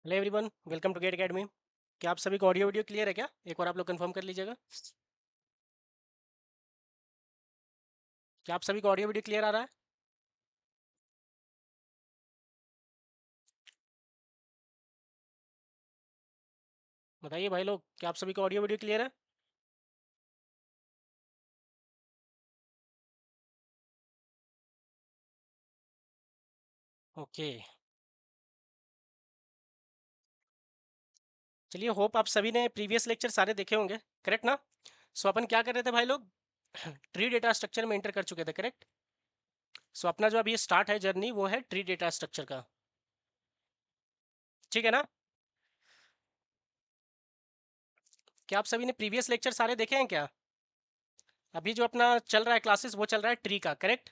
Hello everyone, welcome to GATE academy. क्या आप सभी को ऑडियो वीडियो क्लियर है क्या? एक बार आप लोग कंफर्म कर लीजिएगा। क्या आप सभी को ऑडियो वीडियो क्लियर आ रहा है? बताइए भाई लोग, क्या आप सभी को ऑडियो वीडियो क्लियर है? ओके, चलिए, होप आप सभी ने प्रीवियस लेक्चर सारे देखे होंगे, करेक्ट ना? सो अपन क्या कर रहे थे भाई लोग? ट्री डेटा स्ट्रक्चर में एंटर कर चुके थे, करेक्ट? सो अपना जो अभी स्टार्ट है जर्नी वो है ट्री डेटा स्ट्रक्चर का। ठीक है ना? क्या आप सभी ने प्रीवियस लेक्चर सारे देखे हैं क्या? अभी जो अपना चल रहा है क्लासेस वो चल रहा है ट्री का, करेक्ट?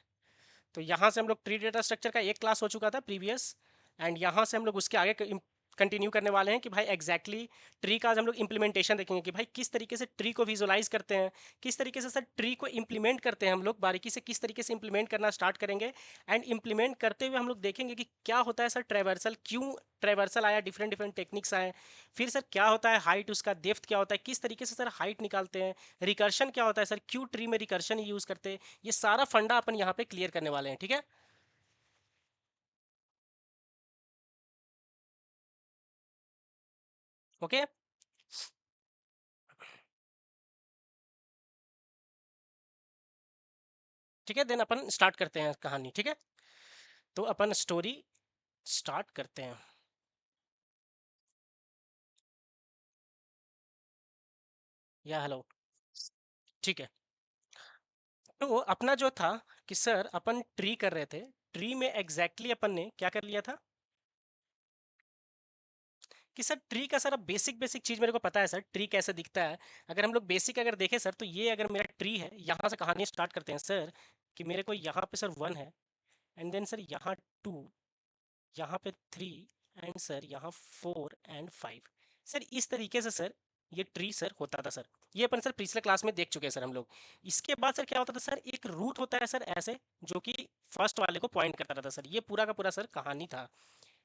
तो यहाँ से हम लोग ट्री डेटा स्ट्रक्चर का एक क्लास हो चुका था प्रीवियस। एंड यहाँ से हम लोग उसके आगे कंटिन्यू करने वाले हैं कि भाई एग्जैक्टली ट्री का आज हम लोग इम्प्लीमेंटेशन देखेंगे कि भाई किस तरीके से ट्री को विजुअलाइज करते हैं, किस तरीके से सर ट्री को इम्प्लीमेंट करते हैं हम लोग बारीकी से, किस तरीके से इम्प्लीमेंट करना स्टार्ट करेंगे। एंड इम्प्लीमेंट करते हुए हम लोग देखेंगे कि क्या होता है सर ट्रेवर्सल, क्यों ट्रेवर्सल आया, डिफरेंट डिफरेंट टेक्निक्स आए। फिर सर क्या होता है हाइट, उसका डेप्थ क्या होता है, किस तरीके से सर हाइट निकालते हैं। रिकर्शन क्या होता है सर, क्यों ट्री में रिकर्शन यूज़ करते हैं। ये सारा फंडा अपन यहाँ पे क्लियर करने वाले हैं, ठीक है? ओके, ठीक है, देन अपन स्टार्ट करते हैं कहानी, ठीक है? तो अपन स्टोरी स्टार्ट करते हैं। या हेलो, ठीक है। तो अपना जो था कि सर अपन ट्री कर रहे थे, ट्री में एग्जैक्टली अपन ने क्या कर लिया था कि सर ट्री का सर अब बेसिक बेसिक चीज़ मेरे को पता है सर ट्री कैसे दिखता है। अगर हम लोग बेसिक अगर देखें सर, तो ये अगर मेरा ट्री है, यहाँ से कहानी स्टार्ट करते हैं सर कि मेरे को यहाँ पे सर वन है, एंड देन सर यहाँ टू, यहाँ पे थ्री, एंड सर यहाँ फोर एंड फाइव। सर इस तरीके से सर ये ट्री सर होता था सर। ये अपन सर पिछले क्लास में देख चुके हैं सर हम लोग। इसके बाद सर क्या होता था सर, एक रूट होता है सर ऐसे, जो कि फर्स्ट वाले को पॉइंट करता रहता सर। ये पूरा का पूरा सर कहानी था,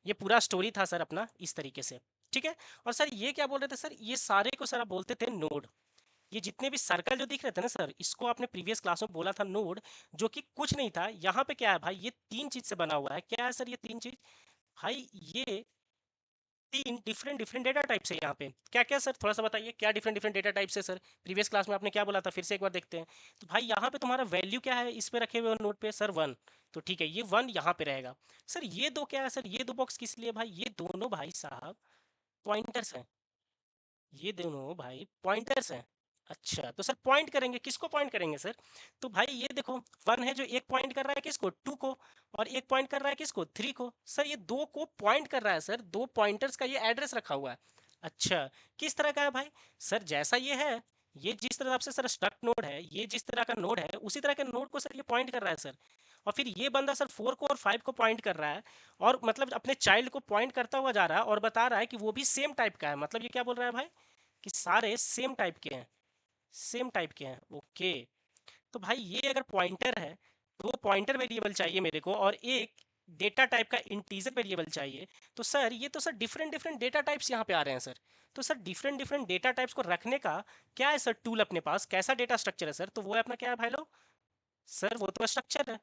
ये पूरा स्टोरी था सर अपना इस तरीके से, ठीक है? और सर ये क्या बोल रहे थे सर, ये सारे को सर आप बोलते थे नोड। ये जितने भी सर्कल जो दिख रहे थे ना सर, इसको आपने प्रीवियस क्लास में बोला था नोड, जो कि कुछ नहीं था। यहाँ पे क्या है भाई, ये तीन चीज से बना हुआ है। क्या है सर ये तीन चीज? भाई ये तीन डिफरेंट डिफरेंट डेटा टाइप्स है यहाँ पे। क्या क्या सर, थोड़ा सा बताइए क्या डिफरेंट डिफरेंट डेटा टाइप्स है सर? प्रीवियस क्लास में आपने क्या बोला था, फिर से एक बार देखते हैं। तो भाई यहाँ पे तुम्हारा वैल्यू क्या है इस पे रखे हुए नोट पे सर? वन। तो ठीक है, ये वन यहाँ पे रहेगा। सर ये दो क्या है सर, ये दो बॉक्स किस लिए भाई? ये दोनों भाई साहब पॉइंटर्स हैं। ये दोनों भाई पॉइंटर्स हैं। अच्छा, तो सर पॉइंट करेंगे, किसको पॉइंट करेंगे सर? तो भाई ये देखो, वन है जो एक पॉइंट कर रहा है किसको, टू को, और एक पॉइंट कर रहा है किसको, थ्री को। सर ये दो को पॉइंट कर रहा है सर, दो पॉइंटर्स का ये एड्रेस रखा हुआ है। अच्छा, किस तरह का है भाई? सर जैसा ये है, ये जिस तरह से सर स्ट्रक्ट नोड है, ये जिस तरह का नोड है उसी तरह के नोड को सर ये पॉइंट कर रहा है सर। और फिर ये बंदा सर फोर को और फाइव को पॉइंट कर रहा है, और मतलब अपने चाइल्ड को पॉइंट करता हुआ जा रहा है और बता रहा है कि वो भी सेम टाइप का है। मतलब ये क्या बोल रहा है भाई कि सारे सेम टाइप के हैं, सेम टाइप के हैं। ओके, तो भाई ये अगर पॉइंटर है, दो पॉइंटर वेरिएबल चाहिए मेरे को और एक डेटा टाइप का इंटीजर वेरिएबल चाहिए। तो सर ये तो sir different different data types यहाँ पे आ रहे हैं सर। तो sir different different data types को रखने का क्या है सर टूल अपने पास, कैसा डेटा स्ट्रक्चर है सर? तो वो है अपना क्या है भाई लोग? सर वो तो स्ट्रक्चर है।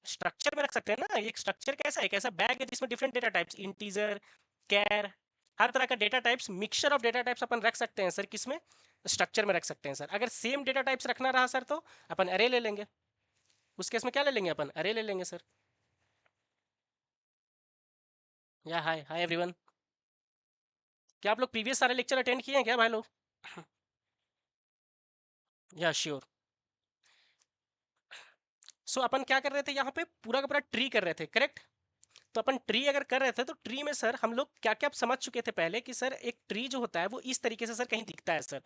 स्ट्रक्चर में रख सकते हैं ना, एक स्ट्रक्चर कैसा है, कैसा बैग है जिसमें different data types, integer, char, हर तरह का data types, mixture of data types अपन रख सकते हैं सर। किसमें? स्ट्रक्चर में रख सकते हैं सर। अगर सेम डेटा टाइप्स रखना रहा सर, तो अपन अरे ले लेंगे। उस केस में क्या ले लेंगे अपन, अरे ले लेंगे सर। या हाय हाय एवरीवन, क्या आप लोग प्रीवियस सारे लेक्चर अटेंड किए हैं क्या भाई लोग? या श्योर। सो अपन क्या कर रहे थे यहाँ पे, पूरा का पूरा ट्री कर रहे थे, करेक्ट? तो अपन ट्री अगर कर रहे थे तो ट्री में सर हम लोग क्या क्या समझ चुके थे पहले कि सर एक ट्री जो होता है वो इस तरीके से सर कहीं दिखता है सर।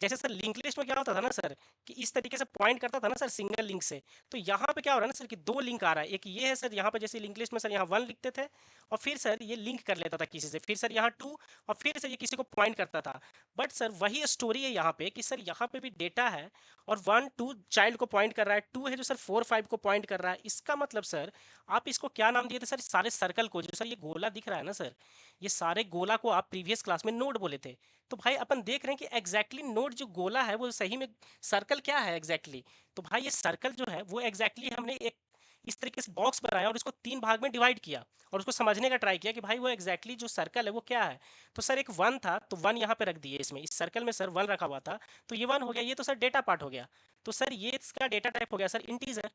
जैसे सर लिंक लिस्ट में क्या होता था ना सर, कि इस तरीके से पॉइंट करता था ना सर सिंगल लिंक से। तो यहाँ पे क्या हो रहा है ना सर कि दो लिंक आ रहा है। एक ये है सर, यहाँ पे जैसे लिंक लिस्ट में सर यहाँ वन लिखते थे, और फिर सर ये लिंक कर लेता था किसी से, फिर सर यहाँ टू, और फिर सर ये किसी को पॉइंट करता था। बट सर वही स्टोरी है यहाँ पे कि सर यहाँ पे भी डेटा है और 1 2 चाइल्ड को पॉइंट कर रहा है, 2 है जो सर 4 5 को पॉइंट कर रहा है। इसका मतलब सर आप इसको क्या नाम दिए थे सर, सारे सर्कल को, जो सर ये गोला दिख रहा है ना सर, ये सारे गोला को आप प्रीवियस क्लास में नोड बोले थे। तो भाई अपन देख रहे हैं कि एग्जैक्टली नोड जो गोला है वो सही में सर्कल क्या है एग्जैक्टली। तो भाई ये सर्कल जो है वो एग्जैक्टली हमने एक इस तरीके से बॉक्स बनाया और इसको 3 भाग में डिवाइड किया और उसको समझने का ट्राई किया कि भाई वो एग्जैक्टली जो सर्कल है वो क्या है। तो सर एक 1 था तो 1 यहाँ पे रख दिए, इसमें इस सर्कल में सर 1 रखा हुआ था तो ये 1 हो गया। ये तो सर डेटा पार्ट हो गया। तो सर ये इसका डेटा टाइप हो गया सर इंटीजर।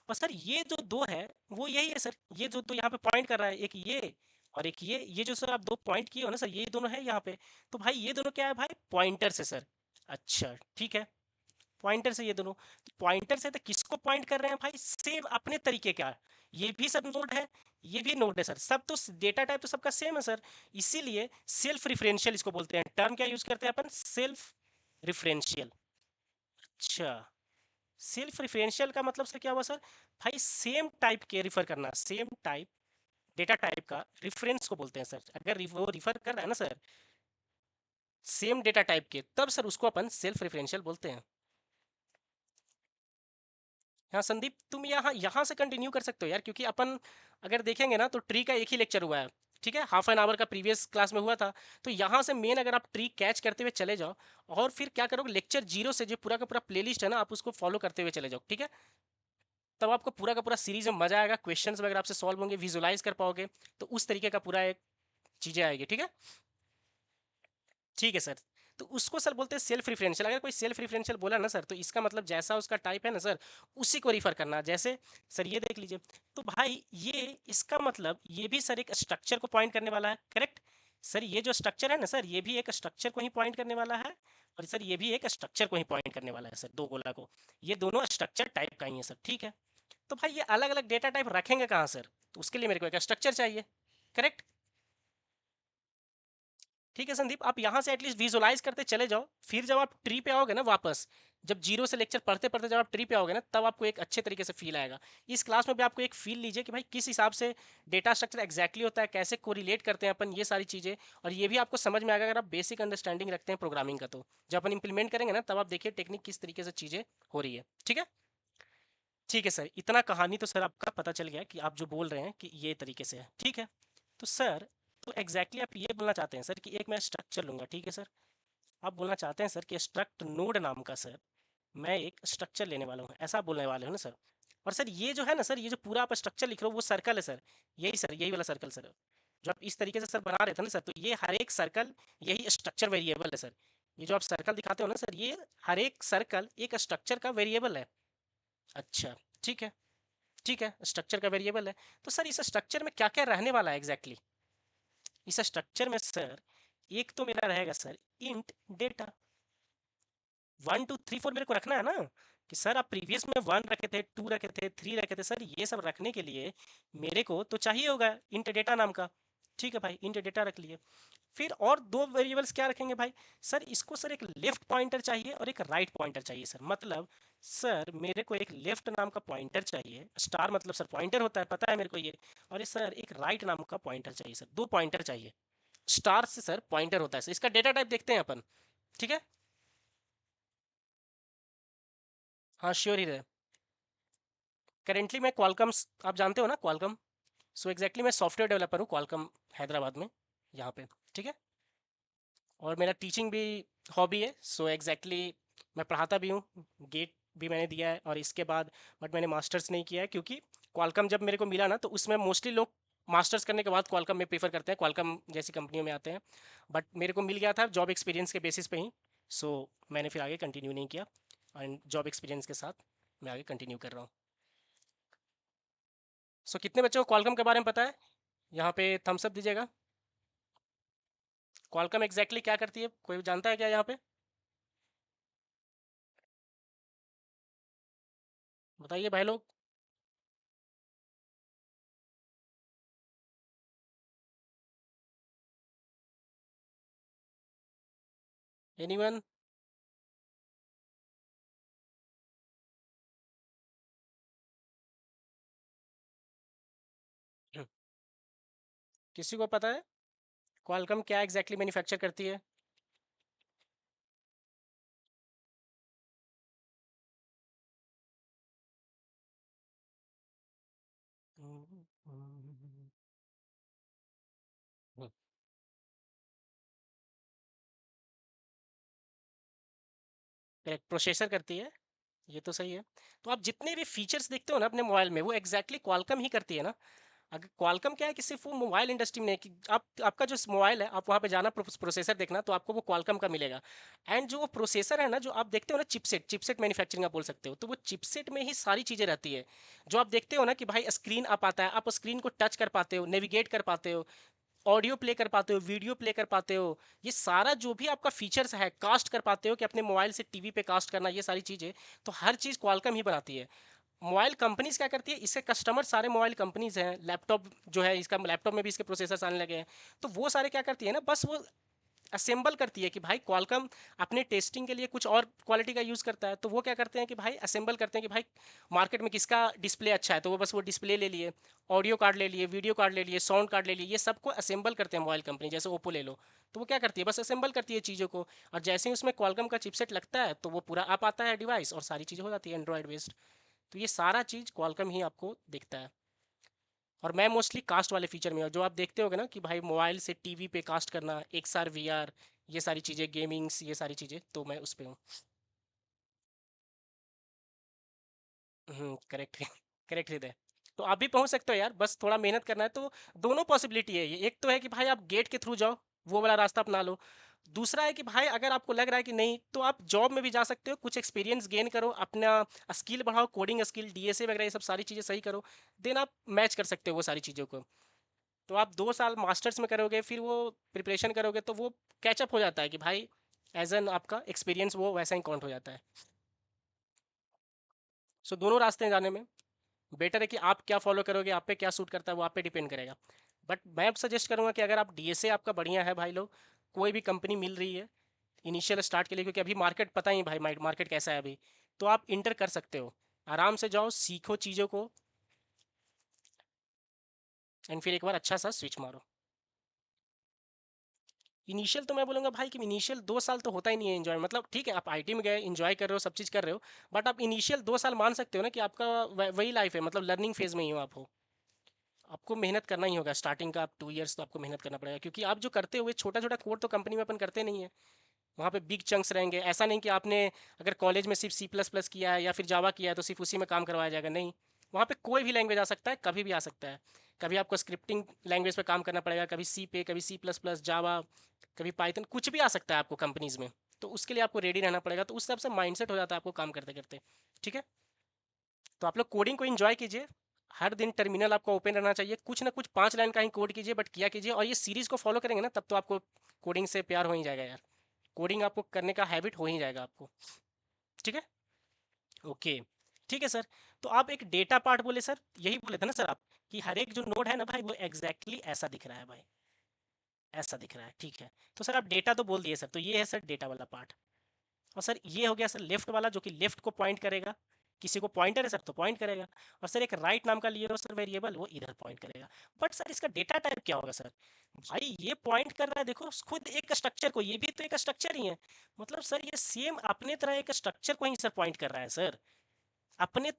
और सर ये जो दो है वो यही है सर, ये जो दो यहाँ पे पॉइंट कर रहा है, एक ये और एक ये जो सर आप दो पॉइंट किए हो ना सर, ये दोनों है यहाँ पे। तो भाई ये दोनों क्या है भाई, पॉइंटर से सर। अच्छा ठीक है, पॉइंटर से ये दोनों। तो पॉइंटर से तो किसको पॉइंट कर रहे हैं भाई, सेम अपने तरीके का। ये भी सब नोड है, ये भी नोड है सर, सब तो डेटा टाइप तो सबका सेम है सर। इसीलिए सेल्फ रिफरेंशियल इसको बोलते हैं। टर्म क्या यूज करते हैं अपन, सेल्फ रिफरेंशियल। अच्छा, सेल्फ रिफरेंशियल का मतलब सर क्या हुआ सर, भाई सेम टाइप के रिफर करना, सेम टाइप डेटा टाइप का रिफरेंस को बोलते हैं सर। अगर वो रिफर कर रहा है ना सर सेम डेटा टाइप के, तब सर उसको अपन सेल्फ रिफरेंशियल बोलते हैं। हाँ संदीप, तुम यहाँ यहाँ से कंटिन्यू कर सकते हो यार, क्योंकि अपन अगर देखेंगे ना तो ट्री का एक ही लेक्चर हुआ है, ठीक है, हाफ एन आवर का प्रीवियस क्लास में हुआ था। तो यहाँ से मेन अगर आप ट्री कैच करते हुए चले जाओ और फिर क्या करोगे, लेक्चर 0 से जो पूरा का पूरा प्लेलिस्ट है ना आप उसको फॉलो करते हुए चले जाओ, ठीक है। तब आपको पूरा का पूरा सीरीज में मजा आएगा, क्वेश्चंस वगैरह आपसे सॉल्व होंगे, विजुलाइज कर पाओगे। तो उस तरीके का पूरा एक चीजें आएगी, ठीक है। ठीक है सर। तो उसको सर बोलते हैं सेल्फ रिफरेंशियल। अगर कोई सेल्फ रिफरेंशियल बोला ना सर तो इसका मतलब जैसा उसका टाइप है ना सर उसी को रिफर करना। जैसे सर ये देख लीजिए, तो भाई ये इसका मतलब ये भी सर एक स्ट्रक्चर को पॉइंट करने वाला है, करेक्ट। सर ये जो स्ट्रक्चर है ना सर ये भी एक स्ट्रक्चर को ही पॉइंट करने वाला है और सर ये भी एक स्ट्रक्चर को ही पॉइंट करने वाला है सर, दो गोला को। ये दोनों स्ट्रक्चर टाइप का ही है सर, ठीक है। तो भाई ये अलग अलग डेटा टाइप रखेंगे कहाँ सर, तो उसके लिए मेरे को एक स्ट्रक्चर चाहिए, करेक्ट। ठीक है संदीप, आप यहाँ से एटलीस्ट विजुलाइज करते चले जाओ, फिर जब आप ट्री पे आओगे ना वापस, जब 0 से लेक्चर पढ़ते पढ़ते जब आप ट्री पे आओगे ना तब आपको एक अच्छे तरीके से फील आएगा। इस क्लास में भी आपको एक फील लीजिए कि भाई किस हिसाब से डेटा स्ट्रक्चर एग्जैक्टली होता है, कैसे कोरिलेट करते हैं अपन, ये सारी चीज़ें। और ये भी आपको समझ में आएगा अगर आप बेसिक अंडरस्टैंडिंग रखते हैं प्रोग्रामिंग का। तो जब अपन इंप्लीमेंट करेंगे ना तब आप देखिए टेक्निक किस तरीके से चीज़ें हो रही है, ठीक है। ठीक है सर, इतना कहानी तो सर आपका पता चल गया कि आप जो बोल रहे हैं कि ये तरीके से है, ठीक है। तो सर तो एग्जैक्टली आप ये बोलना चाहते हैं सर कि एक मैं स्ट्रक्चर लूँगा, ठीक है सर। आप बोलना चाहते हैं सर कि स्ट्रक्ट नोड नाम का सर मैं एक स्ट्रक्चर लेने वाला हूँ, ऐसा आप बोलने वाले हो ना सर। और सर ये जो है ना सर, ये जो पूरा आप स्ट्रक्चर लिख रहे हो वो सर्कल है सर, यही सर, यही वाला सर्कल सर। जो आप इस तरीके से सर बना रहे थे ना सर, तो ये हर एक सर्कल यही स्ट्रक्चर वेरिएबल है सर। ये जो आप सर्कल दिखाते हो ना सर, ये हर एक सर्कल एक स्ट्रक्चर का वेरिएबल है। अच्छा ठीक है, ठीक है, स्ट्रक्चर का वेरिएबल है। तो सर इस स्ट्रक्चर में क्या क्या रहने वाला है एग्जैक्टली इस स्ट्रक्चर में सर, एक तो मेरा रहेगा सर इंट डेटा। 1 2 3 4 मेरे को रखना है ना, कि सर आप प्रीवियस में 1 रखे थे, 2 रखे थे, 3 रखे थे सर, ये सब रखने के लिए मेरे को तो चाहिए होगा इंट डेटा नाम का। ठीक है भाई, इंट डेटा रख लिए। फिर और दो वेरिएबल्स क्या रखेंगे भाई, सर इसको सर एक लेफ्ट पॉइंटर चाहिए और एक राइट पॉइंटर चाहिए सर। मतलब सर मेरे को एक लेफ्ट नाम का पॉइंटर चाहिए, स्टार मतलब सर पॉइंटर होता है, पता है मेरे को ये। और इस सर एक राइट नाम का पॉइंटर चाहिए सर, दो पॉइंटर चाहिए। स्टार से सर पॉइंटर होता है सर, इसका डेटा टाइप देखते हैं अपन, ठीक है। हाँ श्योर ही रहे। करेंटली मैं क्वालकम, आप जानते हो ना क्वालकम। सो एग्जैक्टली मैं सॉफ्टवेयर डेवलपर हूँ क्वालकम हैदराबाद में, यहाँ पे, ठीक है। और मेरा टीचिंग भी हॉबी है। सो एग्जैक्टली मैं पढ़ाता भी हूँ, गेट भी मैंने दिया है और इसके बाद बट मैंने मास्टर्स नहीं किया है, क्योंकि क्वालकम जब मेरे को मिला ना तो उसमें मोस्टली लोग मास्टर्स करने के बाद क्वालकम में प्रीफर करते हैं, क्वालकम जैसी कंपनियों में आते हैं। बट मेरे को मिल गया था जॉब एक्सपीरियंस के बेसिस पे ही। सो मैंने फिर आगे कंटिन्यू नहीं किया एंड जॉब एक्सपीरियंस के साथ मैं आगे कंटिन्यू कर रहा हूँ। सो कितने बच्चों को क्वालकम के बारे में पता है, यहाँ पे थम्स अप दीजिएगा। क्वालकम एग्जैक्टली क्या करती है, कोई जानता है क्या यहाँ पे, बताइए भाई लोग। एनीवन। किसी को पता है क्वालकम क्या एग्जैक्टली मैन्युफैक्चर करती है। करेक्ट, प्रोसेसर करती है, ये तो सही है। तो आप जितने भी फीचर्स देखते हो ना अपने मोबाइल में, वो एग्जैक्टली क्वालकॉम ही करती है ना। अगर क्वालकॉम क्या है कि सिर्फ वो मोबाइल इंडस्ट्री में नहीं, कि आप आपका जो मोबाइल है, आप वहाँ पे जाना प्रोसेसर देखना, तो आपको वो क्वालकॉम का मिलेगा। एंड जो वो प्रोसेसर है ना, जो आप देखते हो ना, चिपसेट चिपसेट मैन्युफैक्चरिंग आप बोल सकते हो, तो वो चिपसेट में ही सारी चीज़ें रहती है। जो आप देखते हो ना कि भाई स्क्रीन आप आता है, आप स्क्रीन को टच कर पाते हो, नेविगेट कर पाते हो, ऑडियो प्ले कर पाते हो, वीडियो प्ले कर पाते हो, ये सारा जो भी आपका फीचर्स है, कास्ट कर पाते हो कि अपने मोबाइल से टीवी पे कास्ट करना, ये सारी चीज़ें, तो हर चीज़ क्वालकॉम ही बनाती है। मोबाइल कंपनीज क्या करती है, इससे कस्टमर सारे मोबाइल कंपनीज हैं, लैपटॉप जो है, इसका लैपटॉप में भी इसके प्रोसेसर्स आने लगे हैं, तो वो सारे क्या करती है ना, बस वो असेंबल करती है कि भाई क्वालकॉम अपने टेस्टिंग के लिए कुछ और क्वालिटी का यूज़ करता है, तो वो क्या करते हैं कि भाई असेंबल करते हैं कि भाई मार्केट में किसका डिस्प्ले अच्छा है, तो वो बस वो डिस्प्ले ले लिए, ऑडियो कार्ड ले लिए, वीडियो कार्ड ले लिए, साउंड कार्ड ले लिए, ये सबको असेंबल करते हैं मोबाइल कंपनी, जैसे ओप्पो ले लो, तो वो क्या करती है, बस असेंबल करती है चीज़ों को, और जैसे ही उसमें क्वालकॉम का चिपसेट लगता है, तो वो पूरा आप आता है डिवाइस, और सारी चीज़ें हो जाती है एंड्रॉयड बेस्ड। तो ये सारा चीज़ क्वालकॉम ही आपको दिखता है। और मैं मोस्टली कास्ट वाले फीचर में हूँ, जो आप देखते होगे ना कि भाई मोबाइल से टीवी पे कास्ट करना, एक्सआर वीआर, ये सारी चीज़ें, गेमिंग्स, ये सारी चीज़ें, तो मैं उस पे हूँ। करेक्ट है। करेक्ट हृदय। तो आप भी पहुँच सकते हो यार, बस थोड़ा मेहनत करना है तो। दोनों पॉसिबिलिटी है ये, एक तो है कि भाई आप गेट के थ्रू जाओ, वो वाला रास्ता अपना लो। दूसरा है कि भाई अगर आपको लग रहा है कि नहीं, तो आप जॉब में भी जा सकते हो, कुछ एक्सपीरियंस गेन करो, अपना स्किल बढ़ाओ, कोडिंग स्किल, डीएसए वगैरह, ये सब सारी चीज़ें सही करो, देन आप मैच कर सकते हो वो सारी चीज़ों को। तो आप 2 साल मास्टर्स में करोगे, फिर वो प्रिपरेशन करोगे, तो वो कैचअप हो जाता है कि भाई एज एन आपका एक्सपीरियंस वो वैसा ही काउंट हो जाता है। सो दोनों रास्ते हैं जाने में। बेटर है कि आप क्या फॉलो करोगे, आप पे क्या सूट करता है, वो आप पे डिपेंड करेगा। बट मैं सजेस्ट करूंगा कि अगर आप डीएसए आपका बढ़िया है भाई लोग, कोई भी कंपनी मिल रही है इनिशियल स्टार्ट के लिए, क्योंकि अभी मार्केट पता ही भाई मार्केट कैसा है अभी, तो आप इंटर कर सकते हो, आराम से जाओ, सीखो चीज़ों को, एंड फिर एक बार अच्छा सा स्विच मारो। इनिशियल तो मैं बोलूँगा भाई कि इनिशियल 2 साल तो होता ही नहीं है एंजॉय, मतलब ठीक है आप आईटी में गए, एंजॉय कर रहे हो, सब चीज़ कर रहे हो, बट आप इनिशियल 2 साल मान सकते हो ना कि आपका वही लाइफ है, मतलब लर्निंग फेज में ही हो आप हो। आपको मेहनत करना ही होगा स्टार्टिंग का, आप 2 ईयर्स तो आपको मेहनत करना पड़ेगा, क्योंकि आप जो करते हुए छोटा छोटा कोड तो कंपनी में अपन करते नहीं है, वहाँ पे बिग चंक्स रहेंगे। ऐसा नहीं कि आपने अगर कॉलेज में सिर्फ सी प्लस प्लस किया है या फिर जावा किया है तो सिर्फ उसी में काम करवाया जाएगा, नहीं। वहाँ पे कोई भी लैंग्वेज आ सकता है, कभी भी आ सकता है। कभी आपको स्क्रिप्टिंग लैंग्वेज पे काम करना पड़ेगा, कभी सी पे, कभी सी प्लस प्लस, जावा, कभी पाइथन, कुछ भी आ सकता है आपको कंपनीज में। तो उसके लिए आपको रेडी रहना पड़ेगा, तो उस हिसाब से माइंडसेट हो जाता है आपको काम करते करते। ठीक है, तो आप लोग कोडिंग को एंजॉय कीजिए। हर दिन टर्मिनल आपको ओपन रहना चाहिए, कुछ ना कुछ 5 लाइन का ही कोड कीजिए, बट किया कीजिए, और ये सीरीज को फॉलो करेंगे ना, तब तो आपको कोडिंग से प्यार हो ही जाएगा यार। कोडिंग आपको करने का हैबिट हो ही जाएगा आपको। ठीक है, ओके, ठीक है सर। तो आप एक डेटा पार्ट बोले सर, यही बोले थे ना सर आप, कि हर एक जो नोड है ना भाई, वो एग्जैक्टली ऐसा दिख रहा है भाई, ऐसा दिख रहा है, ठीक है। तो सर आप डेटा तो बोल दिए सर, तो ये है सर डेटा वाला पार्ट। और सर ये हो गया सर लेफ्ट वाला, जो कि लेफ्ट को पॉइंट करेगा, किसी को पॉइंटर है सर तो पॉइंट करेगा। और सर एक राइट नाम का लिए हो सर वेरिएबल, वो इधर पॉइंट करेगा। बट सर इसका डेटा टाइप क्या होगा सर? भाई ये पॉइंट कर रहा है, देखो खुद एक स्ट्रक्चर को, ये भी तो एक स्ट्रक्चर ही है। मतलब सर ये सेम अपने तरह एक स्ट्रक्चर को ही सर पॉइंट कर रहा है सर, अपने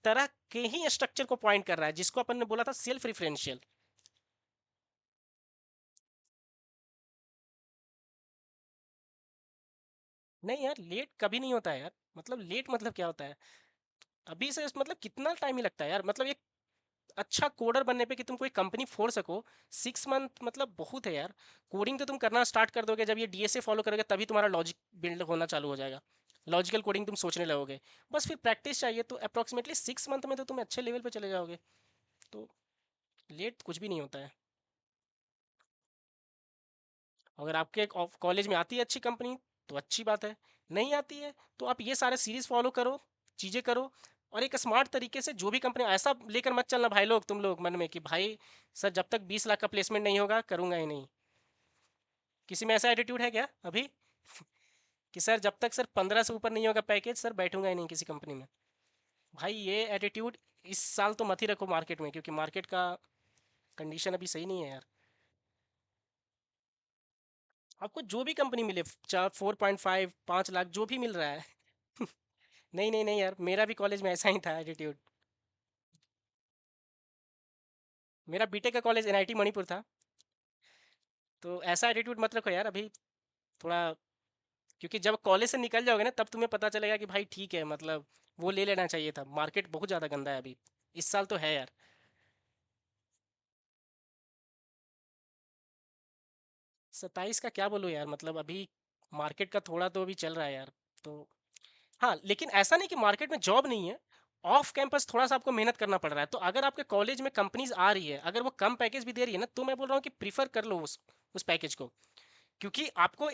तरह के ही स्ट्रक्चर को पॉइंट कर रहा है, जिसको अपन ने बोला था सेल्फ रिफरेंशियल। नहीं यार, लेट कभी नहीं होता है यार, मतलब लेट मतलब क्या होता है? अभी से मतलब कितना टाइम ही लगता है यार, मतलब एक अच्छा कोडर बनने पे कि तुम कोई कंपनी फोड़ सको, 6 मंथ मतलब बहुत है यार। कोडिंग तो तुम करना स्टार्ट कर दोगे जब ये डीएसए फॉलो करोगे, तभी तुम्हारा लॉजिक बिल्ड होना चालू हो जाएगा, लॉजिकल कोडिंग तुम सोचने लगोगे। बस फिर प्रैक्टिस चाहिए, तो अप्रोक्सीमेटली 6 मंथ में तो तुम अच्छे लेवल पे चले जाओगे। तो लेट कुछ भी नहीं होता है। अगर आपके कॉलेज में आती है अच्छी कंपनी, तो अच्छी बात है। नहीं आती है, तो आप ये सारे सीरीज फॉलो करो, चीज़ें करो, और एक स्मार्ट तरीके से जो भी कंपनी, ऐसा लेकर मत चलना भाई लोग, तुम लोग मन में कि भाई सर जब तक 20 लाख का प्लेसमेंट नहीं होगा करूंगा ही नहीं। किसी में ऐसा एटीट्यूड है क्या अभी? कि सर जब तक सर 15 से ऊपर नहीं होगा पैकेज, सर बैठूंगा ही नहीं किसी कंपनी में। भाई ये एटीट्यूड इस साल तो मत ही रखो मार्केट में, क्योंकि मार्केट का कंडीशन अभी सही नहीं है यार। आपको जो भी कंपनी मिले, 4.5 5 लाख जो भी मिल रहा है। नहीं नहीं नहीं यार, मेरा भी कॉलेज में ऐसा ही था एटीट्यूड। मेरा बीटेक का कॉलेज एनआईटी मणिपुर था। तो ऐसा एटीट्यूड मत रखो यार अभी, थोड़ा क्योंकि जब कॉलेज से निकल जाओगे ना तब तुम्हें पता चलेगा कि भाई ठीक है, मतलब वो ले लेना चाहिए था। मार्केट बहुत ज़्यादा गंदा है अभी, इस साल तो है यार। 27 का क्या बोलूँ यार, मतलब अभी मार्केट का थोड़ा तो अभी चल रहा है यार। तो हाँ, लेकिन ऐसा नहीं कि मार्केट में जॉब नहीं है। ऑफ कैंपस थोड़ा सा आपको मेहनत करना पड़ रहा है। तो अगर आपके कॉलेज में कंपनीज आ रही है, अगर वो कम पैकेज भी दे रही है ना, तो मैं बोल रहा हूँ कि प्रीफर कर लो उस पैकेज को। क्योंकि आपको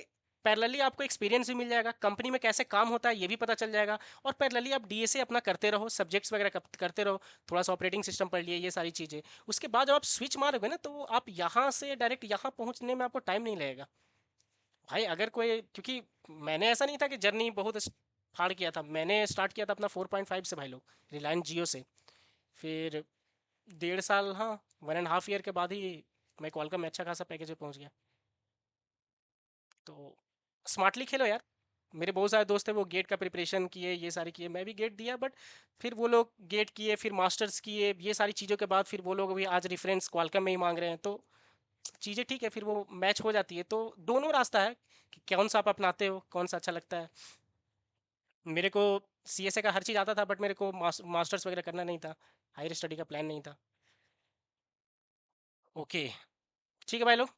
पैरेलली आपको एक्सपीरियंस भी मिल जाएगा, कंपनी में कैसे काम होता है ये भी पता चल जाएगा। और पैरेलली आप डीएसए अपना करते रहो, सब्जेक्ट्स वगैरह करते रहो, थोड़ा सा ऑपरेटिंग सिस्टम पढ़ लिए, ये सारी चीज़ें। उसके बाद जब आप स्विच मारोगे ना, तो आप यहाँ से डायरेक्ट यहाँ पहुँचने में आपको टाइम नहीं लगेगा भाई। अगर कोई, क्योंकि मैंने ऐसा नहीं था कि जर्नी बहुत फाड़ किया था। मैंने स्टार्ट किया था अपना 4.5 से भाई लोग, रिलायंस जियो से। फिर 1.5 साल, हाँ, 1.5 ईयर के बाद ही मैं कॉलकम में अच्छा खासा पैकेज पे पहुंच गया। तो स्मार्टली खेलो यार। मेरे बहुत सारे दोस्त हैं वो गेट का प्रिपरेशन किए, ये सारी किए, मैं भी गेट दिया, बट फिर वो लोग गेट किए, फिर मास्टर्स किए, ये सारी चीज़ों के बाद फिर वो लोग अभी आज रेफरेंस क्वालकम में ही मांग रहे हैं। तो चीज़ें ठीक है, फिर वो मैच हो जाती है। तो दोनों रास्ता है कि कौन सा आप अपनाते हो, कौन सा अच्छा लगता है। मेरे को सीएसए का हर चीज़ आता था, बट मेरे को मास्टर्स वगैरह करना नहीं था, हायर स्टडी का प्लान नहीं था। ओके, ठीक है भाई लोग।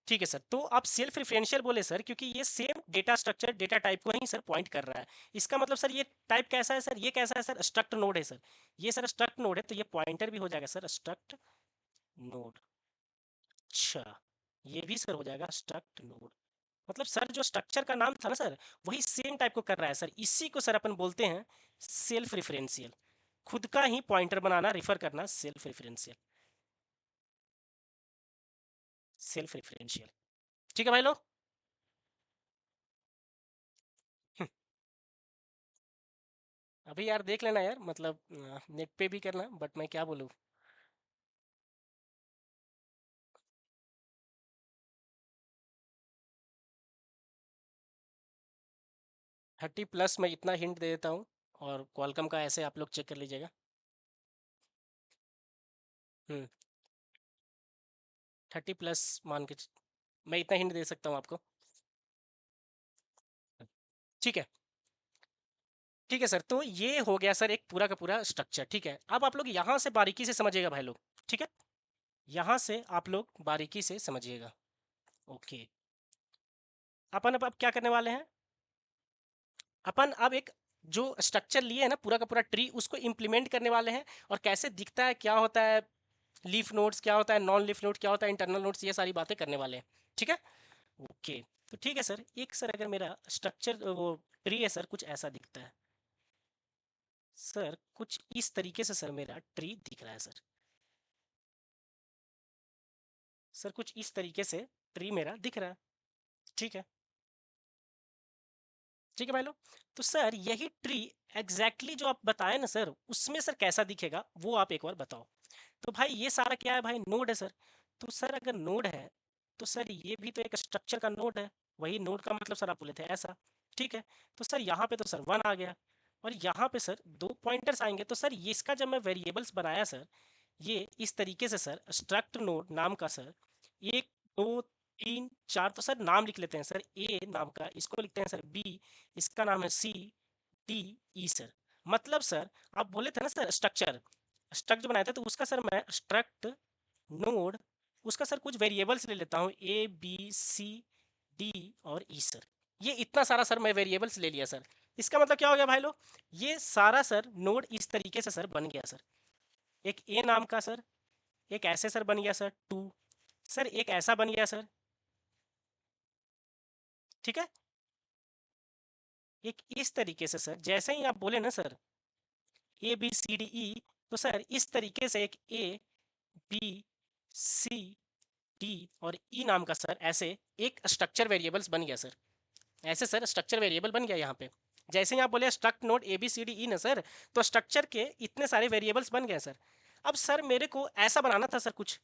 ठीक है सर, तो आप सेल्फ रेफरेंशियल बोले सर, क्योंकि ये same data structure data type को ही सर पॉइंट कर रहा है। इसका मतलब सर ये टाइप कैसा है सर, ये कैसा है सर, स्ट्रक्ट नोड है सर। ये सर स्ट्रक्ट नोड है, तो ये पॉइंटर भी हो जाएगा सर स्ट्रक्ट नोड। अच्छा, ये भी सर हो जाएगा स्ट्रक्ट नोड। मतलब सर जो स्ट्रक्चर का नाम था ना सर, वही सेम टाइप को कर रहा है सर। इसी को सर अपन बोलते हैं सेल्फ रेफरेंशियल। खुद का ही पॉइंटर बनाना, रिफर करना, सेल्फ रेफरेंशियल। सेल्फ रेफरेंशियल, ठीक है भाई लोग। अभी यार देख लेना यार, मतलब नेट पे भी करना, बट मैं क्या बोलूँ। 30+ मैं इतना हिंट दे देता हूँ। और क्वालकम का ऐसे आप लोग चेक कर लीजिएगा। 30+ मान के मैं इतना हिंट दे सकता हूँ आपको। ठीक है, ठीक है सर, तो ये हो गया सर एक पूरा का पूरा स्ट्रक्चर। ठीक है, अब आप लोग यहाँ से बारीकी से समझिएगा भाई लोग। ठीक है, यहाँ से आप लोग बारीकी से समझिएगा। ओके, अपन अब क्या करने वाले हैं। अपन अब एक जो स्ट्रक्चर लिए है ना, पूरा का पूरा ट्री, उसको इम्प्लीमेंट करने वाले हैं। और कैसे दिखता है, क्या होता है लीफ नोड्स, क्या होता है नॉन लीफ नोड, क्या होता है इंटरनल नोड्स, ये सारी बातें करने वाले हैं। ठीक है, ओके। तो ठीक है सर, एक सर अगर मेरा स्ट्रक्चर वो ट्री है सर, कुछ ऐसा दिखता है सर, कुछ इस तरीके से सर मेरा ट्री दिख रहा है सर। सर कुछ इस तरीके से ट्री मेरा दिख रहा है। ठीक है, ठीक है भाई लोग। तो सर यही ट्री एग्जैक्टली जो आप बताए ना सर, उसमें सर कैसा दिखेगा वो आप एक बार बताओ। तो भाई ये सारा क्या है भाई, नोड है सर। तो सर अगर नोड है, तो सर ये भी तो एक स्ट्रक्चर का नोड है। वही नोड का मतलब सर आप बोले थे ऐसा। ठीक है, तो सर यहाँ पे तो सर 1 आ गया। और यहाँ पे सर 2 पॉइंटर्स आएंगे। तो सर ये इसका जब मैं वेरिएबल्स बनाया सर, ये इस तरीके से सर स्ट्रक्ट नोड नाम का सर, 1 2 3 4, तो सर नाम लिख लेते हैं सर। ए नाम का इसको लिखते हैं सर बी, इसका नाम है सी, डी, ई सर। मतलब सर आप बोले थे ना सर स्ट्रक्चर, स्ट्रक्ट जो बनाया था, तो उसका सर मैं स्ट्रक्ट नोड, उसका सर कुछ वेरिएबल्स ले लेता हूँ, ए बी सी डी और ई सर। ये इतना सारा सर मैं वेरिएबल्स ले लिया सर। इसका मतलब क्या हो गया भाई लोग, ये सारा सर नोड इस तरीके से सर बन गया सर। एक ए नाम का सर, एक ऐसे सर बन गया सर 2, सर एक ऐसा बन गया सर। ठीक है, एक इस तरीके से सर, जैसे ही आप बोले ना sir A B C D E, तो सर इस तरीके से एक ए बी सी डी और ई नाम का सर ऐसे एक स्ट्रक्चर वेरिएबल्स बन गया सर। ऐसे सर स्ट्रक्चर वेरिएबल बन गया यहाँ पे। जैसे ही आप बोले struct node A B C D E ना सर, तो स्ट्रक्चर के इतने सारे वेरिएबल्स बन गए सर। अब सर मेरे को ऐसा बनाना था सर, कुछ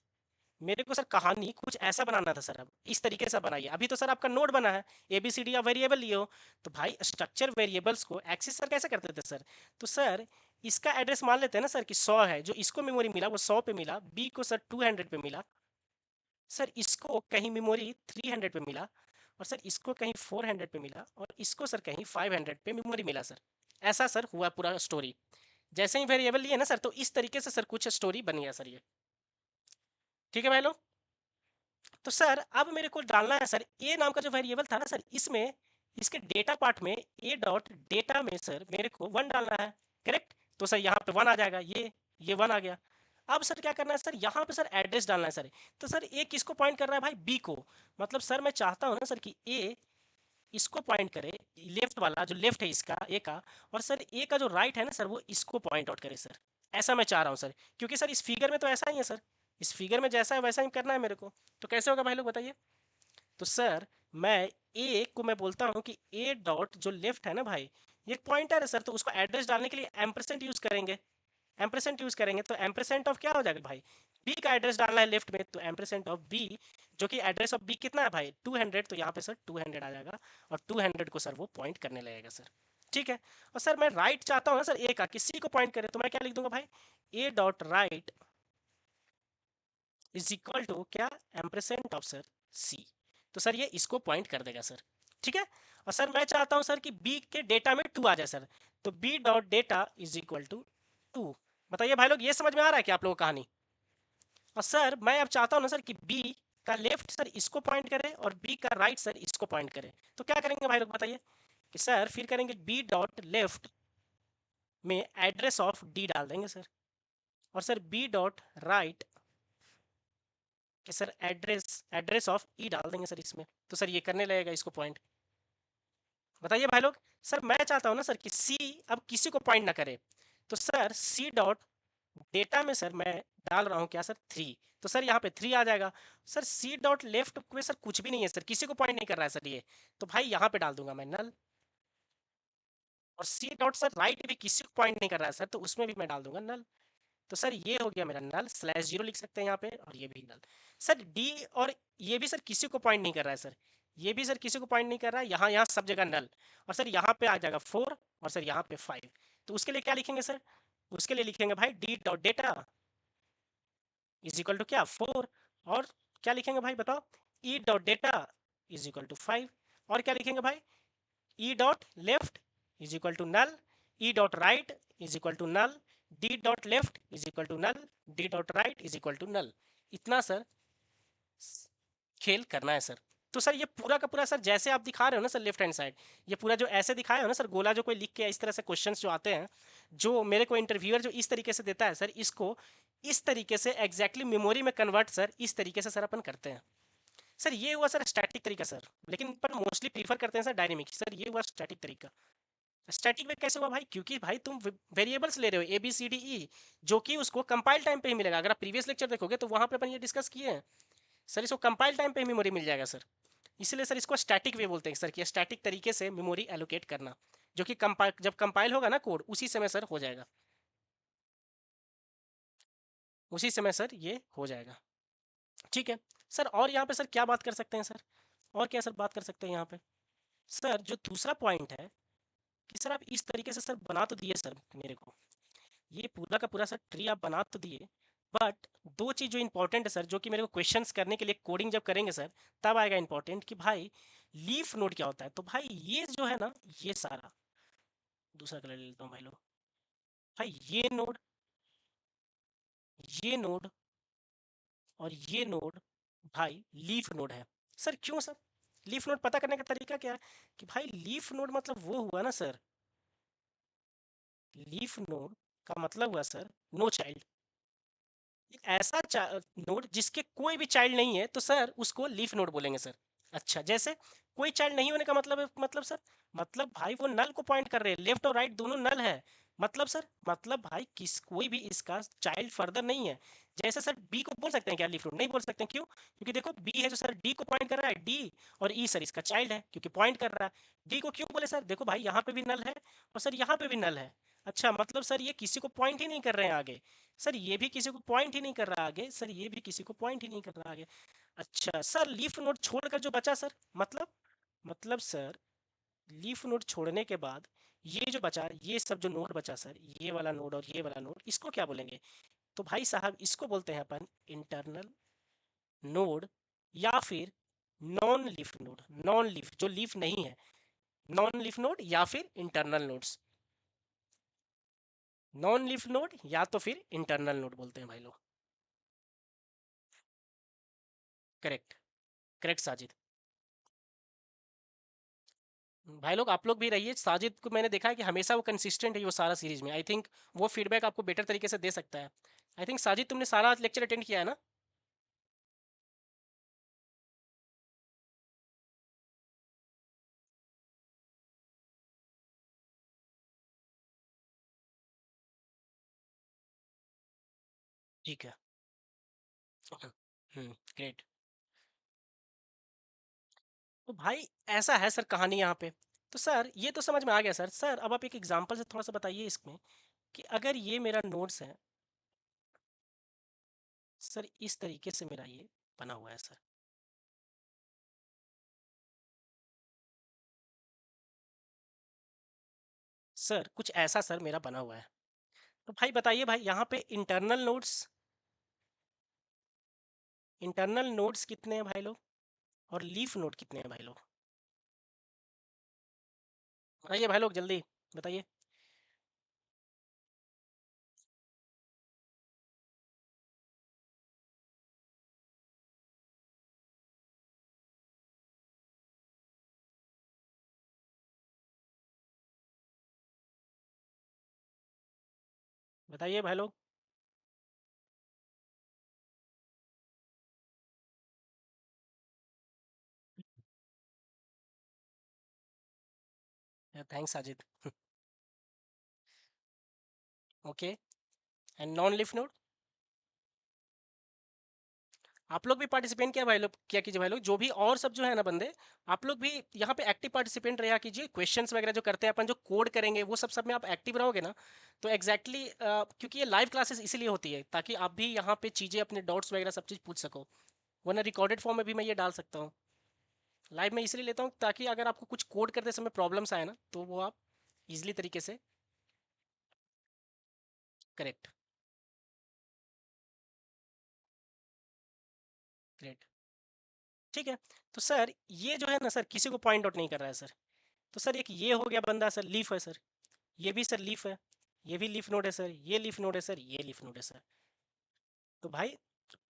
मेरे को सर कहानी कुछ ऐसा बनाना था सर। अब इस तरीके से बनाइए। अभी तो सर आपका नोड बना है, ए बी सी डी आप वेरिएबल लिए हो। तो भाई स्ट्रक्चर वेरिएबल्स को एक्सेस सर कैसे करते थे सर। तो सर इसका एड्रेस मान लेते हैं ना सर कि 100 है, जो इसको मेमोरी मिला वो 100 पे मिला, बी को सर 200 पे मिला, सर इसको कहीं मेमोरी 300 पे मिला, और सर इसको कहीं 400 पे मिला और इसको सर कहीं 500 पे मेमोरी मिला सर। ऐसा सर हुआ पूरा स्टोरी। जैसे ही वेरिएबल लिए ना सर, तो इस तरीके से सर कुछ स्टोरी बन गया सर ये। ठीक है भाई लोग। तो सर अब मेरे को डालना है सर ए नाम का जो वेरिएबल था ना सर, इसमें इसके डेटा पार्ट में ए डॉट डेटा में सर मेरे को 1 डालना है। करेक्ट। तो सर यहाँ पे 1 आ जाएगा, ये 1 आ गया। अब सर क्या करना है सर, यहाँ पे सर एड्रेस डालना है सर। तो सर ए किसको पॉइंट कर रहा है भाई, बी को। मतलब सर मैं चाहता हूँ ना सर कि ए इसको पॉइंट करे, लेफ्ट वाला जो लेफ्ट है इसका ए का, और सर ए का जो राइट है ना सर वो इसको पॉइंट आउट करे सर। ऐसा मैं चाह रहा हूँ सर, क्योंकि सर इस फिगर में तो ऐसा ही है सर, इस फिगर में जैसा है वैसा ही करना है मेरे को। तो कैसे होगा भाई लोग बताइए। तो सर मैं ए को मैं बोलता हूँ कि ए डॉट जो लेफ्ट है ना भाई, ये पॉइंटर है सर, तो उसको एड्रेस डालने के लिए एम्परसेंट यूज करेंगे। एम्परसेंट यूज करेंगे तो एम्परसेंट ऑफ क्या हो जाएगा भाई, बी का एड्रेस डालना है लेफ्ट में, तो एम्परसेंट ऑफ बी, जो कि एड्रेस ऑफ बी कितना है भाई 200, तो यहाँ पे सर 200 आ जाएगा, और 200 को सर वो पॉइंट करने लगेगा सर। ठीक है। और सर मैं राइट चाहता हूँ ना सर ए का, किसी को पॉइंट करे, तो मैं क्या लिख दूंगा भाई, A dot right is equal to क्या, एम्परसेंट ऑफ सर सी। तो सर ये इसको पॉइंट कर देगा सर। ठीक है। और सर मैं चाहता हूं सर कि बी के डेटा में 2 आ जाए सर, तो B dot data is equal to 2। बताइए भाई लोग, ये समझ में आ रहा है क्या आप लोगों को कहानी। और सर मैं अब चाहता हूं ना सर कि बी का लेफ्ट सर इसको पॉइंट करे और बी का राइट सर इसको पॉइंट करे, तो क्या करेंगे भाई लोग बताइए, कि सर फिर करेंगे बी डॉट लेफ्ट में एड्रेस ऑफ डी डाल देंगे सर, और सर बी डॉट राइट कि सर एड्रेस एड्रेस ऑफ ई डाल देंगे सर इसमें, तो सर ये करने लगेगा इसको पॉइंट। बताइए भाई लोग। सर मैं चाहता हूँ ना सर कि सी अब किसी को पॉइंट ना करे, तो सर सी डॉट डेटा में सर मैं डाल रहा हूँ क्या सर 3, तो सर यहाँ पे 3 आ जाएगा। सर सी डॉट लेफ्ट में सर कुछ भी नहीं है सर, किसी को पॉइंट नहीं कर रहा है सर ये, तो भाई यहाँ पे डाल दूंगा मैं नल। और सी डॉट सर राइट भी किसी को पॉइंट नहीं कर रहा है सर, तो उसमें भी मैं डाल दूंगा नल। तो सर ये हो गया मेरा नल, स्लैश 0 लिख सकते हैं यहाँ पे, और ये भी नल। सर डी और ये भी सर किसी को पॉइंट नहीं कर रहा है सर, ये भी सर किसी को पॉइंट नहीं कर रहा है, यहाँ यहाँ सब जगह नल। और सर यहाँ पे आ जाएगा 4 और सर यहाँ पे 5, तो उसके लिए क्या लिखेंगे सर, उसके लिए लिखेंगे भाई D dot data is equal to क्या 4, और क्या लिखेंगे भाई बताओ, E dot data is equal to 5, और क्या लिखेंगे भाई, E dot left is equal to null, E dot right is equal to null, D dot left is equal to null, D dot right is equal to null. इतना sir खेल करना है sir. तो sir ये पूरा का पूरा sir जैसे आप दिखा रहे हो ना सर लेफ्ट हैंड साइड, ये पूरा जो ऐसे दिखाए हो ना सर, गोला जो कोई लिख के इस तरह से क्वेश्चंस जो आते हैं, जो मेरे को इंटरव्यूअर जो इस तरीके से देता है सर, इसको इस तरीके से एग्जैक्टली मेमोरी में कन्वर्ट सर इस तरीके से सर अपन करते हैं। सर ये हुआ सर स्टैटिक तरीका सर, लेकिन अपन मोस्टली प्रीफर करते हैं सर डायनेमिक। सर ये हुआ स्टैटिक तरीका। स्टैटिक में कैसे हुआ भाई, क्योंकि भाई तुम वेरिएबल्स ले रहे हो ए बी सी डी ई, जो कि उसको कंपाइल टाइम पे ही मिलेगा। अगर आप प्रीवियस लेक्चर देखोगे तो वहां पे अपन ये डिस्कस किए हैं सर, इसको कंपाइल टाइम पे ही मेमोरी मिल जाएगा सर। इसलिए सर इसको स्टैटिक वे बोलते हैं सर, कि स्टैटिक तरीके से मेमोरी एलोकेट करना, जो कि कंपाइल जब कंपाइल होगा ना कोड उसी समय सर हो जाएगा, उसी समय सर ये हो जाएगा। ठीक है सर। और यहाँ पे सर क्या बात कर सकते हैं सर, और क्या सर बात कर सकते हैं यहाँ पे। सर जो दूसरा पॉइंट है कि सर आप इस तरीके से सर बना तो दिए सर मेरे को, ये पूरा का पूरा सर ट्री आप बना तो दिए, बट दो चीज़ जो इंपॉर्टेंट है सर, जो कि मेरे को क्वेश्चंस करने के लिए कोडिंग जब करेंगे सर तब आएगा इंपॉर्टेंट, कि भाई लीफ नोड क्या होता है। तो भाई ये जो है ना, ये सारा दूसरा कलर ले लेता हूँ भाई लोग। भाई ये नोड और ये नोड भाई लीफ नोड है सर। क्यों सर, लीफ नोड पता करने का तरीका क्या है, कि भाई लीफ नोड मतलब वो हुआ ना सर, लीफ नोड का मतलब हुआ सर नो चाइल्ड। ऐसा नोड जिसके कोई भी चाइल्ड नहीं है, तो सर उसको लीफ नोड बोलेंगे सर। अच्छा, जैसे कोई चाइल्ड नहीं होने का मतलब है, मतलब सर, मतलब भाई वो नल को पॉइंट कर रहे हैं, लेफ्ट और राइट दोनों नल है। मतलब सर, मतलब भाई किस कोई भी इसका चाइल्ड फर्दर नहीं है। जैसे सर बी को बोल सकते हैं क्या लीफ नोड, नहीं बोल सकते हैं, क्यों, क्योंकि देखो बी है जो सर डी को पॉइंट कर रहा है, डी और ई सर इसका चाइल्ड है क्योंकि पॉइंट कर रहा है। डी को क्यों बोले सर, देखो भाई यहाँ पे भी नल है और सर यहाँ पे भी नल है। अच्छा, मतलब सर ये किसी को पॉइंट ही नहीं कर रहे हैं आगे, सर ये भी किसी को पॉइंट ही नहीं कर रहा आगे, सर ये भी किसी को पॉइंट ही नहीं कर रहा आगे। अच्छा सर, लीफ नोड छोड़कर जो बचा सर, मतलब सर लीफ नोड छोड़ने के बाद ये जो बचा, ये सब जो नोड बचा सर, ये वाला नोड और ये वाला नोड, इसको क्या बोलेंगे, तो भाई साहब इसको बोलते हैं अपन इंटरनल नोड, या फिर non leaf node, non leaf जो लीफ नहीं है, नॉन लीफ नोड या फिर internal nodes, non leaf node या तो फिर इंटरनल नोड बोलते हैं भाई लोग। Correct, correct Sajid. भाई लोग आप लोग भी रहिए, साजिद को मैंने देखा है कि हमेशा वो कंसिस्टेंट है वो सारा सीरीज में। आई थिंक वो फीडबैक आपको बेटर तरीके से दे सकता है। आई थिंक साजिद तुमने सारा लेक्चर अटेंड किया है ना? ठीक है। ग्रेट। तो भाई ऐसा है सर कहानी यहाँ पे। तो सर ये तो समझ में आ गया सर। सर अब आप एक एग्जांपल से थोड़ा सा बताइए इसमें कि अगर ये मेरा नोट्स है सर, इस तरीके से मेरा ये बना हुआ है सर। सर कुछ ऐसा सर मेरा बना हुआ है। तो भाई बताइए भाई यहाँ पे इंटरनल नोड्स कितने हैं भाई लोग, और लीफ नोड कितने हैं भाई लोग? बताइए भाई लोग जल्दी बताइए। बताइए भाई लोग। Thanks Sajid. Okay. And non leaf node? आप लोग भी पार्टिसिपेंट किया भाई लोग, क्या कीजिए भाई लोग, जो भी और सब जो है ना बंदे, आप लोग भी यहाँ पे एक्टिव पार्टिसिपेंट रहा कीजिए। क्वेश्चंस वगैरह जो करते हैं अपन, जो कोड करेंगे वो सब सब में आप एक्टिव रहोगे ना, तो एग्जैक्टली क्योंकि ये लाइव क्लासेस इसीलिए होती है ताकि आप भी यहाँ पे चीज़ें अपने डाउट्स वगैरह सब चीज़ पूछ सको। वरना रिकॉर्डेड फॉर्म में भी मैं ये डाल सकता हूँ। लाइव में इसलिए लेता हूँ ताकि अगर आपको कुछ कोड करते समय प्रॉब्लम्स आए ना तो वो आप इजिली तरीके से। करेक्ट। ग्रेट। ठीक है। तो सर ये जो है ना सर किसी को पॉइंट आउट नहीं कर रहा है सर। तो सर एक ये हो गया बंदा सर, लीफ है सर। ये भी सर लीफ है। ये भी लीफ नोड है सर, ये लीफ नोड है सर, ये लीफ नोड है सर। तो भाई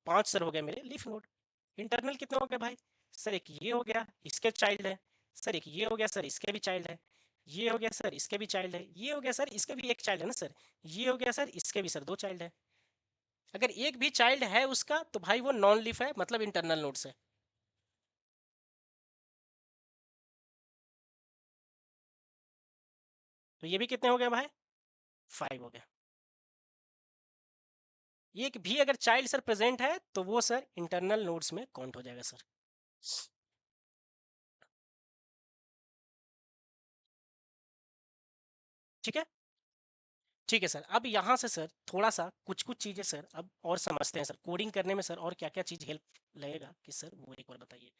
5 सर हो गए मेरे लीफ नोड। इंटरनल कितने हो गए भाई? सर एक ये हो गया, इसके चाइल्ड है। सर एक ये हो गया सर, इसके भी चाइल्ड है। ये हो गया सर, इसके भी चाइल्ड है। ये हो गया सर, इसके भी एक चाइल्ड है ना सर। ये हो गया सर, इसके भी सर 2 चाइल्ड है। अगर एक भी चाइल्ड है उसका तो भाई वो नॉन लीफ है, मतलब इंटरनल नोड से। तो ये भी कितने हो गए भाई? 5 हो गए। एक भी अगर चाइल्ड सर प्रेजेंट है तो वो सर इंटरनल नोड्स में काउंट हो जाएगा सर। ठीक है। ठीक है सर। अब यहाँ से सर थोड़ा सा कुछ कुछ चीज़ें सर अब और समझते हैं सर, कोडिंग करने में सर और क्या क्या चीज़ हेल्प लगेगा कि सर वो एक बार बताइए।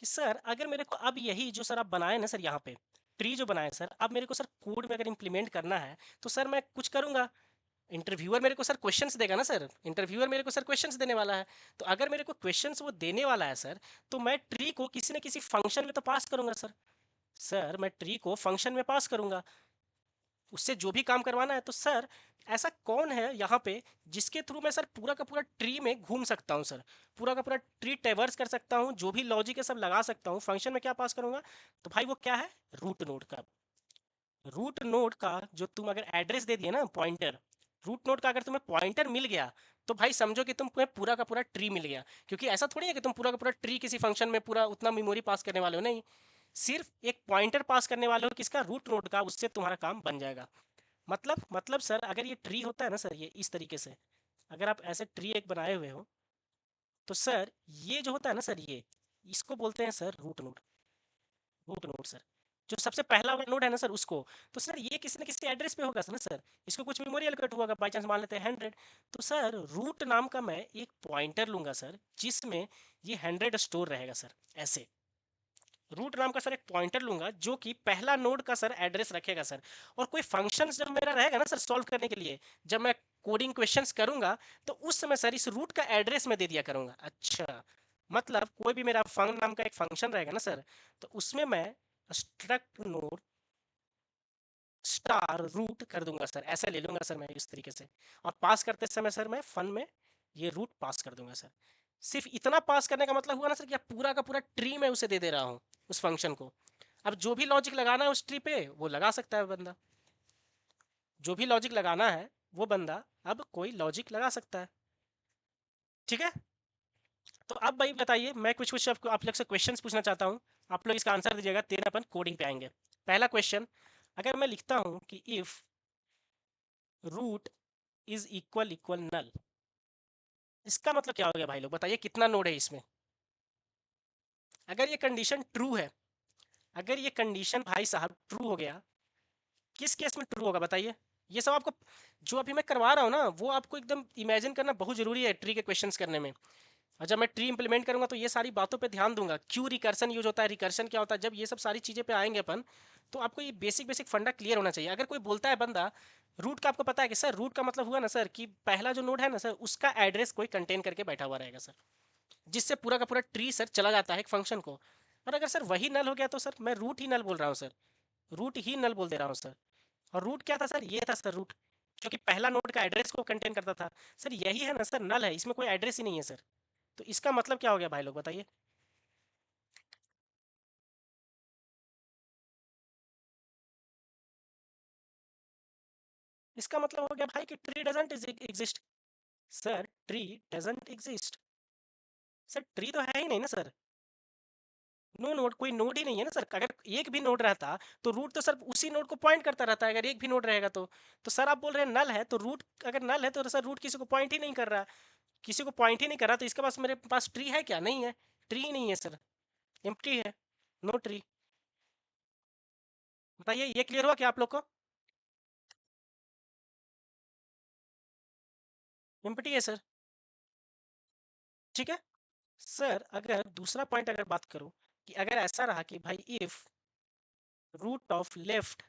कि सर अगर मेरे को अब यही जो सर आप बनाए ना सर यहाँ पे ट्री जो बनाए सर, अब मेरे को सर कोड में अगर इम्प्लीमेंट करना है तो सर मैं कुछ करूँगा। इंटरव्यूअर मेरे को सर क्वेश्चंस देगा ना सर, इंटरव्यूअर मेरे को सर क्वेश्चंस देने वाला है। तो अगर मेरे को क्वेश्चंस वो देने वाला है सर, तो मैं ट्री को किसी न किसी फंक्शन में तो पास करूंगा सर। सर मैं ट्री को फंक्शन में पास करूंगा, उससे जो भी काम करवाना है। तो सर ऐसा कौन है यहाँ पे जिसके थ्रू मैं सर पूरा का पूरा ट्री में घूम सकता हूँ सर, पूरा का पूरा ट्री ट्रेवर्स कर सकता हूँ, जो भी लॉजिक है सब लगा सकता हूँ, फंक्शन में क्या पास करूंगा? तो भाई वो क्या है? रूट नोड का। रूट नोड का जो तुम अगर एड्रेस दे दिए ना पॉइंटर, रूट नोड का अगर तुम्हें पॉइंटर मिल गया तो भाई समझो कि तुम्हें पूरा का पूरा ट्री मिल गया। क्योंकि ऐसा थोड़ी है कि तुम पूरा का पूरा ट्री किसी फंक्शन में पूरा उतना मेमोरी पास करने वाले हो, नहीं। सिर्फ एक पॉइंटर पास करने वाले हो किसका? रूट नोड का। उससे तुम्हारा काम बन जाएगा। मतलब सर अगर ये ट्री होता है ना सर, ये इस तरीके से अगर आप ऐसे ट्री एक बनाए हुए हो तो सर ये जो होता है ना सर, ये इसको बोलते हैं sir root node. Root node sir जो सबसे पहला वाला नोड है ना सर उसको। तो सर ये किसी न किसी एड्रेस पे होगा सर ना सर, इसको कुछ मेमोरी एलोकेट हुआ बाई चांस, मान लेते हैं 100। तो सर रूट नाम का मैं एक पॉइंटर लूंगा सर जिसमें ये 100 स्टोर रहेगा सर। ऐसे रूट नाम का सर एक पॉइंटर लूंगा जो कि पहला नोड का सर एड्रेस रखेगा सर। और कोई फंक्शन जब मेरा रहेगा ना सर सॉल्व करने के लिए, जब मैं कोडिंग क्वेश्चंस करूंगा तो उस समय सर इस रूट का एड्रेस में दे दिया करूंगा। अच्छा, मतलब कोई भी मेरा फंक्शन नाम का एक फंक्शन रहेगा ना सर, तो उसमें मैं स्ट्रक्ट नोड स्टार रूट कर दूंगा सर, ऐसा ले लूंगा सर मैं इस तरीके से। और पास करते समय सर मैं फन में ये रूट पास कर दूंगा सर। सिर्फ इतना पास करने का मतलब हुआ ना सर कि अब पूरा का पूरा ट्री मैं उसे दे दे रहा हूँ उस फंक्शन को। अब जो भी लॉजिक लगाना है उस ट्री पे वो लगा सकता है बंदा, जो भी लॉजिक लगाना है वो बंदा अब कोई लॉजिक लगा सकता है। ठीक है, तो अब भाई बताइए, मैं कुछ कुछ आपको आप लोग से क्वेश्चंस पूछना चाहता हूँ, आप लोग इसका आंसर दीजिएगा, देन अपन कोडिंग पे आएंगे। पहला क्वेश्चन, अगर मैं लिखता हूँ कि if root is equal equal null, इसका मतलब क्या हो गया भाई लोग, बताइए कितना नोड है इसमें। अगर ये कंडीशन ट्रू है, अगर ये कंडीशन भाई साहब ट्रू हो गया, किस केस में ट्रू होगा बताइए। ये सब आपको जो अभी मैं करवा रहा हूँ ना, वो आपको एकदम इमेजिन करना बहुत जरूरी है ट्री के क्वेश्चंस करने में। और जब मैं ट्री इंप्लीमेंट करूंगा तो ये सारी बातों पे ध्यान दूंगा, क्यों रिकर्सन यूज होता है, रिकर्सन क्या होता है, जब ये सब सारी चीज़ें पे आएंगे अपन, तो आपको ये बेसिक बेसिक फंडा क्लियर होना चाहिए। अगर कोई बोलता है बंदा रूट का, आपको पता है कि सर रूट का मतलब हुआ ना सर कि पहला जो नोड है ना सर, उसका एड्रेस कोई कंटेन करके बैठा हुआ रहेगा सर, जिससे पूरा का पूरा ट्री सर चला जाता है एक फंक्शन को। और अगर सर वही नल हो गया तो सर मैं रूट ही नल बोल रहा हूँ सर, रूट ही नल बोल दे रहा हूँ सर। और रूट क्या था सर, ये था सर रूट, जो कि पहला नोड का एड्रेस को कंटेन करता था। सर यही है ना सर, नल है, इसमें कोई एड्रेस ही नहीं है सर। तो इसका मतलब क्या हो गया भाई लोग बताइए। इसका मतलब हो गया भाई कि tree doesn't exist. Sir tree doesn't exist, sir tree तो है ही नहीं ना सर। नो नोड, कोई नोड ही नहीं है ना सर। अगर एक भी नोड रहता तो रूट तो सर उसी नोड को पॉइंट करता रहता है, अगर एक भी नोड रहेगा तो सर आप बोल रहे हैं नल है, तो रूट अगर नल है तो सर रूट किसी को पॉइंट ही नहीं कर रहा, किसी को पॉइंट ही नहीं कर रहा, तो इसके पास मेरे पास ट्री है क्या, नहीं है, ट्री ही नहीं है सर, एम्प्टी है, नो ट्री। बताइए ये क्लियर हुआ क्या आप लोग को। एम्प्टी है सर। ठीक है सर, अगर दूसरा पॉइंट अगर बात करूं कि अगर ऐसा रहा कि भाई if root of left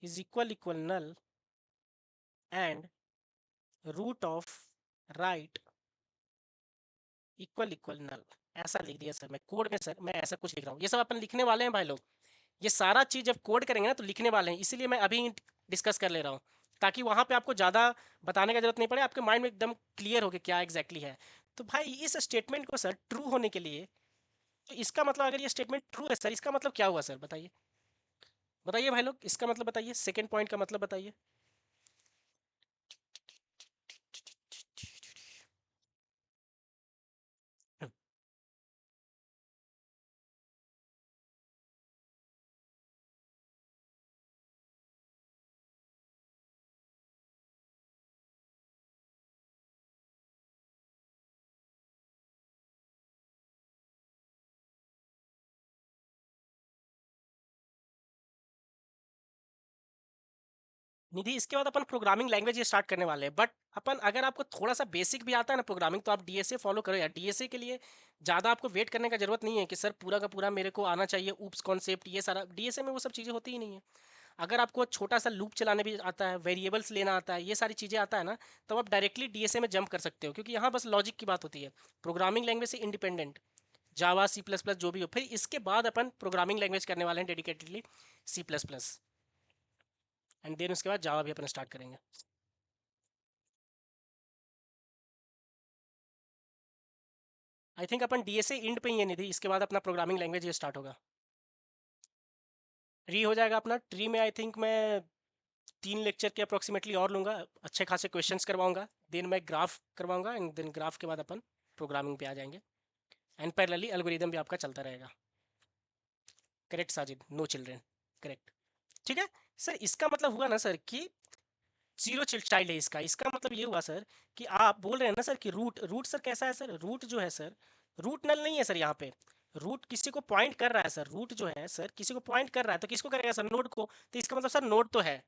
is equal equal null and root of right equal equal null, ऐसा लिख दिया सर मैं कोड में, सर मैं ऐसा कुछ लिख रहा हूँ, ये सब अपन लिखने वाले हैं भाई लोग। ये सारा चीज़ जब कोड करेंगे ना तो लिखने वाले हैं, इसीलिए मैं अभी डिस्कस कर ले रहा हूँ, ताकि वहाँ पे आपको ज़्यादा बताने का जरूरत नहीं पड़े, आपके माइंड में एकदम क्लियर हो कि क्या एग्जैक्टली है। तो भाई इस स्टेटमेंट को सर ट्रू होने के लिए, तो इसका मतलब अगर ये स्टेटमेंट ट्रू है सर, इसका मतलब क्या हुआ सर बताइए। बताइए भाई लोग, इसका मतलब बताइए, सेकंड पॉइंट का मतलब बताइए। निधि, इसके बाद अपन प्रोग्रामिंग लैंग्वेज ये स्टार्ट करने वाले हैं, बट अपन अगर आपको थोड़ा सा बेसिक भी आता है ना प्रोग्रामिंग, तो आप डीएसए फॉलो करो यार। डीएसए के लिए ज़्यादा आपको वेट करने का जरूरत नहीं है कि सर पूरा का पूरा मेरे को आना चाहिए, ऊप्स कॉन्सेप्ट ये सारा, डीएसए में वो सब चीज़ें होती ही नहीं है। अगर आपको छोटा सा लूप चलाने भी आता है, वेरिएबल्स लेना आता है, ये सारी चीज़ें आता है ना, तो आप डायरेक्टली डीएसए में जंप कर सकते हो, क्योंकि यहाँ बस लॉजिक की बात होती है, प्रोग्रामिंग लैंग्वेज से इंडिपेंडेंट, जावा सी प्लस प्लस जो भी हो। फिर इसके बाद अपन प्रोग्रामिंग लैंग्वेज करने वाले हैं dedicatedly C plus plus, and then उसके बाद जावा भी अपन स्टार्ट करेंगे। आई थिंक अपन डीएसए इंड पे ही है निधि, इसके बाद अपना प्रोग्रामिंग लैंग्वेज ये स्टार्ट होगा। ट्री हो जाएगा अपना, ट्री में आई थिंक मैं 3 लेक्चर के अप्रोक्सीमेटली और लूँगा, अच्छे खासे क्वेश्चंस करवाऊंगा, देन मैं ग्राफ करवाऊंगा, एंड देन ग्राफ के बाद अपन प्रोग्रामिंग पे आ जाएंगे, एंड पैरेलली एल्गोरिदम भी आपका चलता रहेगा। Correct Sajid, no children, correct. ठीक है सर, इसका मतलब हुआ ना सर कि जीरो चाइल्ड है इसका। इसका मतलब ये हुआ सर कि आप बोल रहे हैं ना सर कि रूट, रूट सर कैसा है सर, रूट जो है सर, रूट नल नहीं है सर यहाँ पे। रूट किसी को पॉइंट कर रहा है सर, रूट जो है सर किसी को पॉइंट कर रहा है, तो किसको करेगा सर, नोड को, तो इसका मतलब सर नोड तो है।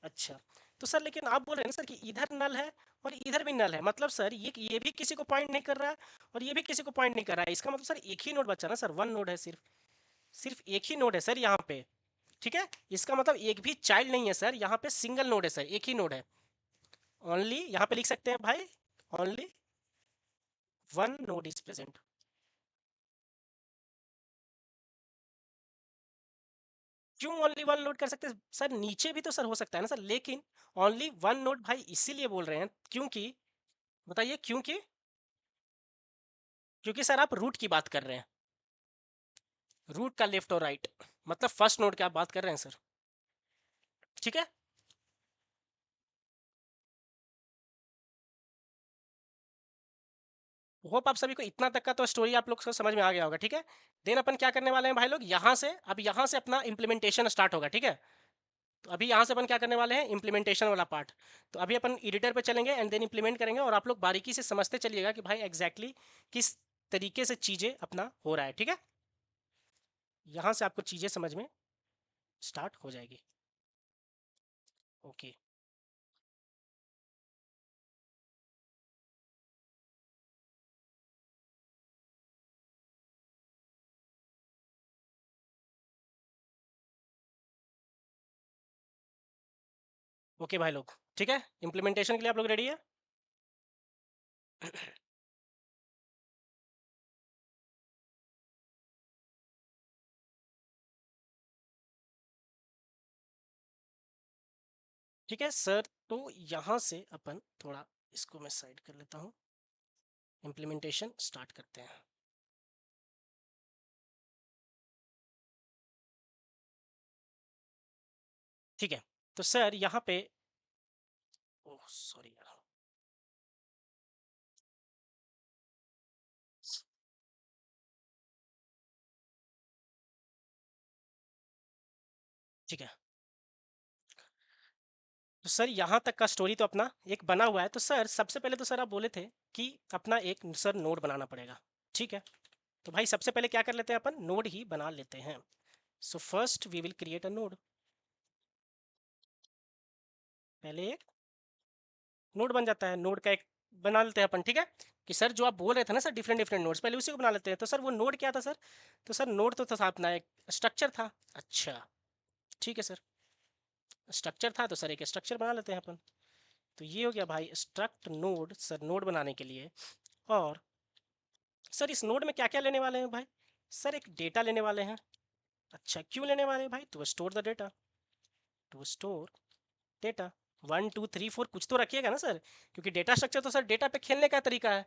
अच्छा, तो सर लेकिन आप बोल रहे हैं ना सर कि इधर नल है और इधर भी नल है, मतलब सर ये भी किसी को पॉइंट नहीं कर रहा है और ये भी किसी को पॉइंट नहीं कर रहा है, इसका मतलब सर एक ही नोड बचा ना सर, वन नोड है, सिर्फ सिर्फ एक ही नोड है सर यहाँ पे। ठीक है, इसका मतलब एक भी चाइल्ड नहीं है सर, यहाँ पे सिंगल नोड है सर, एक ही नोड है। ओनली यहाँ पे लिख सकते हैं भाई, only one node is present. क्यों ओनली वन नोड कर सकते हैं सर? नीचे भी तो सर हो सकता है ना सर, लेकिन ओनली वन नोड भाई इसीलिए बोल रहे हैं क्योंकि, बताइए क्योंकि, क्योंकि सर आप रूट की बात कर रहे हैं, रूट का लेफ्ट और राइट, मतलब फर्स्ट नोड की आप बात कर रहे हैं सर, ठीक है। होप आप सभी को इतना तक का तो स्टोरी आप लोग को समझ में आ गया होगा, ठीक है। देन अपन क्या करने वाले हैं भाई लोग, यहाँ से अब यहाँ से अपना इम्प्लीमेंटेशन स्टार्ट होगा, ठीक है। तो अभी यहाँ से अपन क्या करने वाले हैं, इम्प्लीमेंटेशन वाला पार्ट। तो अभी अपन एडिटर पे चलेंगे एंड देन इम्प्लीमेंट करेंगे, और आप लोग बारीकी से समझते चलिएगा कि भाई एग्जैक्टली किस तरीके से चीज़ें अपना हो रहा है, ठीक है। यहाँ से आपको चीज़ें समझ में स्टार्ट हो जाएगी। ओके ओके भाई लोग, ठीक है, इम्प्लीमेंटेशन के लिए आप लोग रेडी है? ठीक है सर, तो यहाँ से अपन थोड़ा इसको मैं साइड कर लेता हूँ, इम्प्लीमेंटेशन स्टार्ट करते हैं। ठीक है, तो सर यहाँ पे, ओह सॉरी यार, ठीक है। तो सर यहाँ तक का स्टोरी तो अपना एक बना हुआ है। तो सर सबसे पहले तो सर आप बोले थे कि अपना एक सर नोड बनाना पड़ेगा, ठीक है। तो भाई सबसे पहले क्या कर लेते हैं, अपन नोड ही बना लेते हैं। So first we will create a node, पहले एक नोड बन जाता है, नोड का एक बना लेते हैं अपन, ठीक है। कि सर जो आप बोल रहे थे ना सर, डिफरेंट डिफरेंट नोड्स, पहले उसी को बना लेते हैं। तो सर वो नोड क्या था सर? तो सर नोड तो था अपना एक स्ट्रक्चर था। अच्छा, ठीक है सर, स्ट्रक्चर था तो सर एक स्ट्रक्चर बना लेते हैं अपन। तो ये हो गया भाई स्ट्रक्ट नोड, सर नोड बनाने के लिए। और सर इस नोड में क्या क्या लेने वाले हैं भाई? सर एक डेटा लेने वाले हैं। अच्छा, क्यों लेने वाले हैं भाई? To store the data, to store data. 1 2 3 4 कुछ तो रखिएगा ना सर, क्योंकि डेटा स्ट्रक्चर तो सर डेटा पे खेलने का तरीका है।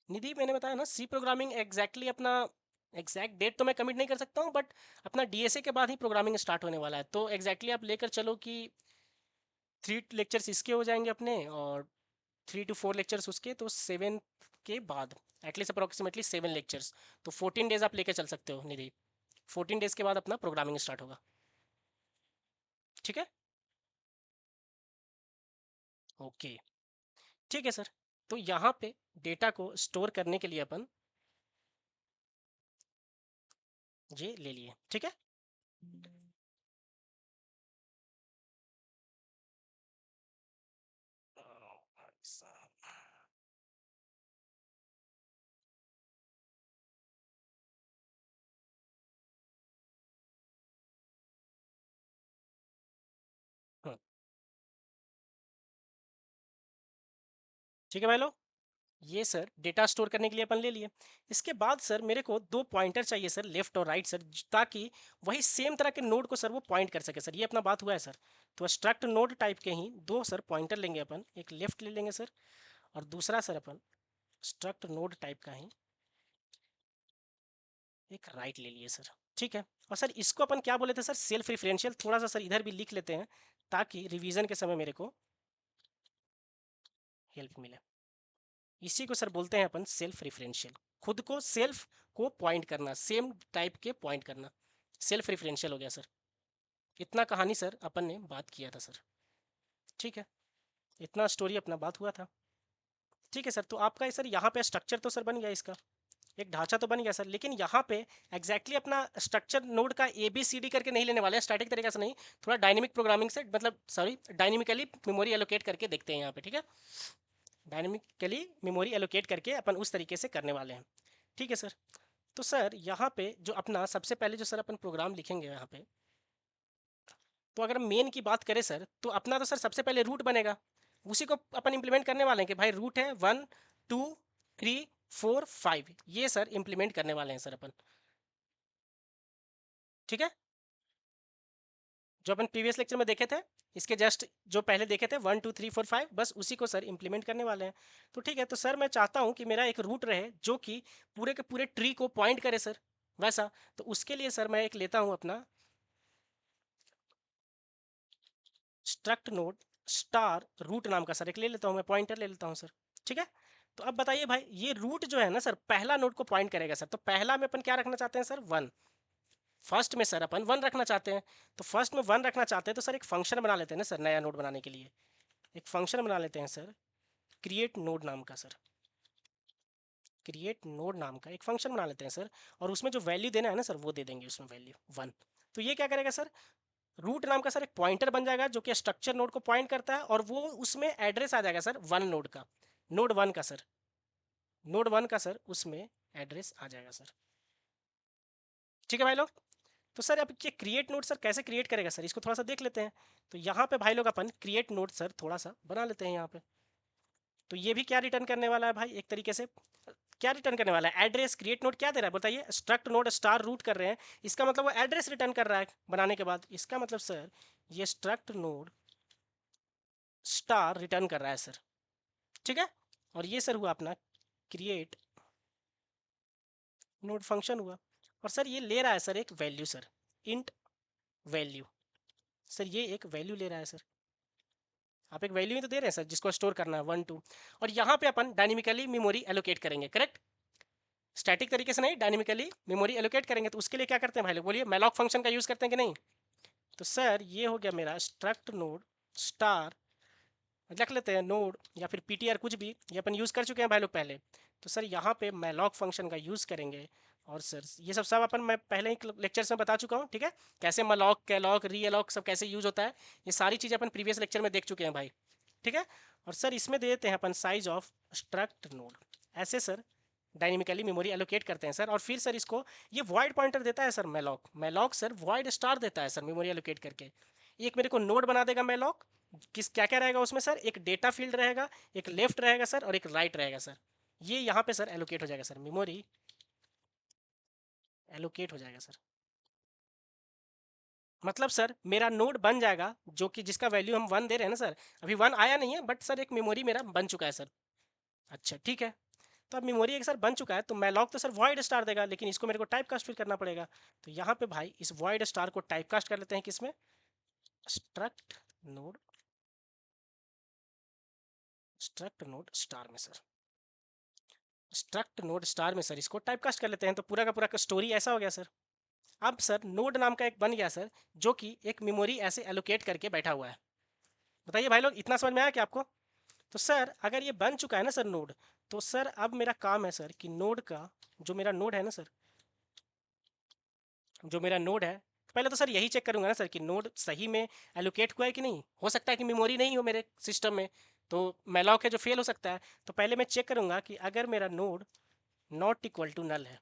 निधि मैंने बताया ना, सी प्रोग्रामिंग एग्जैक्टली अपना एग्जैक्ट डेट तो मैं कमिट नहीं कर सकता हूँ, बट अपना डीएसए के बाद ही प्रोग्रामिंग स्टार्ट होने वाला है। तो एग्जैक्टली आप लेकर चलो कि 3 लेक्चर्स इसके हो जाएंगे अपने, और 3 to 4 लेक्चर्स उसके, तो 7 के बाद एटलीस्ट अप्रोक्सीमेटली 7 लेक्चर्स। तो 14 डेज आप लेकर चल सकते हो निधि, 14 डेज के बाद अपना प्रोग्रामिंग स्टार्ट होगा, ठीक है। ओके, ठीक है सर। तो यहाँ पे डेटा को स्टोर करने के लिए अपन ये ले लिए, ठीक है। ओ भाई साहब, हाँ, ठीक है भाई लोग, ये सर डेटा स्टोर करने के लिए अपन ले लिए। इसके बाद सर मेरे को 2 पॉइंटर चाहिए सर, लेफ्ट और राइट सर, ताकि वही सेम तरह के नोड को सर वो पॉइंट कर सके सर। ये अपना बात हुआ है सर। तो स्ट्रक्ट नोड टाइप के ही दो सर पॉइंटर लेंगे अपन, एक लेफ्ट ले लेंगे सर, और दूसरा सर अपन स्ट्रक्ट नोड टाइप का ही एक राइट ले लिए सर, ठीक है। और सर इसको अपन क्या बोले थे सर, सेल्फ रिफरेंशियल। थोड़ा सा सर इधर भी लिख लेते हैं ताकि रिवीजन के समय मेरे को हेल्प मिले। इसी को सर बोलते हैं अपन सेल्फ रिफरेंशियल, खुद को सेल्फ को पॉइंट करना, सेम टाइप के पॉइंट करना, सेल्फ रिफरेंशियल हो गया सर। इतना कहानी सर अपन ने बात किया था सर, ठीक है। इतना स्टोरी अपना बात हुआ था, ठीक है सर। तो आपका सर यहाँ पे स्ट्रक्चर तो सर बन गया, इसका एक ढांचा तो बन गया सर, लेकिन यहाँ पे एग्जैक्टली अपना स्ट्रक्चर नोड का ए बी सी डी करके नहीं लेने वाले हैं, स्टैटिक तरीके से नहीं, थोड़ा डायनेमिक प्रोग्रामिंग से, मतलब सॉरी डायनेमिकली मेमोरी एलोकेट करके देखते हैं यहाँ पे, ठीक है। डायनेमिकली मेमोरी एलोकेट करके अपन उस तरीके से करने वाले हैं, ठीक है सर। तो सर यहाँ पे जो अपना सबसे पहले जो सर अपन प्रोग्राम लिखेंगे यहाँ पे, तो अगर मेन की बात करें सर, तो अपना तो सर सबसे पहले रूट बनेगा। उसी को अपन इम्प्लीमेंट करने वाले हैं कि भाई रूट है 1 2 3 4 5, ये सर इम्प्लीमेंट करने वाले हैं सर अपन। ठीक है, जो अपन प्रीवियस लेक्चर में देखे थे, इसके जस्ट जो पहले देखे थे 1 2 3 4 5, बस उसी को सर इम्प्लीमेंट करने वाले हैं। तो ठीक है, तो सर मैं चाहता हूँ कि मेरा एक रूट रहे जो कि पूरे के पूरे ट्री को पॉइंट करे सर, वैसा। तो उसके लिए सर मैं एक लेता हूँ अपना स्ट्रक्ट नोड स्टार रूट नाम का सर एक ले लेता हूँ, मैं पॉइंटर ले लेता हूँ सर। ठीक है, तो अब बताइए भाई, ये रूट जो है ना सर, पहला नोड को पॉइंट करेगा सर। तो पहला में अपन क्या रखना चाहते हैं सर, 1। फर्स्ट में सर अपन 1 रखना चाहते हैं। तो फर्स्ट में 1 रखना चाहते हैं तो सर एक फंक्शन बना लेते हैं ना सर, नया नोड बनाने के लिए एक फंक्शन बना लेते हैं सर, क्रिएट नोड नाम का सर। क्रिएट नोड नाम का एक फंक्शन बना लेते हैं सर, और उसमें जो वैल्यू देना है ना सर, वो दे देंगे उसमें वैल्यू 1। तो ये क्या करेगा सर, रूट नाम का सर एक पॉइंटर बन जाएगा जो कि स्ट्रक्चर नोड को पॉइंट करता है, और वो उसमें एड्रेस आ जाएगा सर 1 नोड का, नोड 1 का सर, नोड 1 का सर उसमें एड्रेस आ जाएगा सर। ठीक है भाई लोग, तो सर अब ये क्रिएट नोड सर कैसे क्रिएट करेगा सर, इसको थोड़ा सा देख लेते हैं। तो यहाँ पे भाई लोग अपन क्रिएट नोड सर थोड़ा सा बना लेते हैं यहाँ पे। तो ये भी क्या रिटर्न करने वाला है भाई, एक तरीके से क्या रिटर्न करने वाला है, एड्रेस। क्रिएट नोड क्या दे रहा है बताइए, स्ट्रक्ट नोड स्टार रूट कर रहे हैं, इसका मतलब वो एड्रेस रिटर्न कर रहा है बनाने के बाद। इसका मतलब सर ये स्ट्रक्ट नोड स्टार रिटर्न कर रहा है सर। ठीक है, और ये सर हुआ अपना क्रिएट नोड फंक्शन हुआ। और सर ये ले रहा है सर एक value sir, int value. Sir ये एक वैल्यू ले रहा है सर, आप एक वैल्यू ही तो दे रहे हैं सर जिसको स्टोर करना है 1 2। और यहाँ पे अपन डायनेमिकली मेमोरी एलोकेट करेंगे, करेक्ट। स्टैटिक तरीके से नहीं, डायनेमिकली मेमोरी एलोकेट करेंगे। तो उसके लिए क्या करते हैं भाई लोग, बोलिए मैलॉक फंक्शन का यूज़ करते हैं कि नहीं। तो सर ये हो गया मेरा स्ट्रक्ट नोड स्टार, रख लेते हैं नोड या फिर पीटीआर कुछ भी, ये अपन यूज़ कर चुके हैं भाई लोग पहले। तो सर यहाँ पे मैलॉक फंक्शन का यूज़ करेंगे। और सर ये सब अपन मैं पहले ही लेक्चर्स में बता चुका हूँ, ठीक है, कैसे मलॉक कैलॉक री अलॉक सब कैसे यूज़ होता है, ये सारी चीज़ें अपन प्रीवियस लेक्चर में देख चुके हैं भाई। ठीक है, और सर इसमें दे देते हैं अपन साइज ऑफ स्ट्रक्ट नोड, ऐसे सर डायनेमिकली मेमोरी एलोकेट करते हैं सर। और फिर सर इसको ये वॉइड पॉइंटर देता है sir, malloc malloc sir void star देता है सर मेमोरी एलोकेट करके। एक मेरे को नोड बना देगा मैलॉक, किस क्या क्या रहेगा उसमें सर, एक डेटा फील्ड रहेगा, एक लेफ्ट रहेगा सर, और एक राइट रहेगा सर। ये यहाँ पे सर एलोकेट हो जाएगा सर, मेमोरी एलोकेट हो जाएगा सर। मतलब सर मेरा नोड बन जाएगा जो कि जिसका वैल्यू हम 1 दे रहे हैं ना सर, अभी 1 आया नहीं है बट सर एक मेमोरी मेरा बन चुका है सर। अच्छा ठीक है, तो अब मेमोरी एक सर बन चुका है, तो मैलॉक तो सर वॉइड स्टार देगा, लेकिन इसको मेरे को टाइप कास्ट फिर करना पड़ेगा। तो यहाँ पे भाई इस वॉइड स्टार को टाइप कास्ट कर लेते हैं किसमें, struct node struct node star में सर। स्ट्रक्ट नोड स्टार में सर इसको टाइप कास्ट कर लेते हैं। तो पूरा का स्टोरी ऐसा हो गया सर। अब सर नोड नाम का एक बन गया सर, जो कि एक मेमोरी ऐसे एलोकेट करके बैठा हुआ है। बताइए भाई लोग, इतना समझ में आया क्या आपको। तो सर अगर ये बन चुका है ना सर नोड, तो सर अब मेरा काम है सर कि नोड का जो मेरा नोड है ना सर, जो मेरा नोड है, पहले तो सर यही चेक करूंगा ना सर कि नोड सही में एलोकेट हुआ है कि नहीं। हो सकता है कि मेमोरी नहीं हो मेरे सिस्टम में, तो मैलॉक है जो फेल हो सकता है। तो पहले मैं चेक करूंगा कि अगर मेरा node not equal to null है,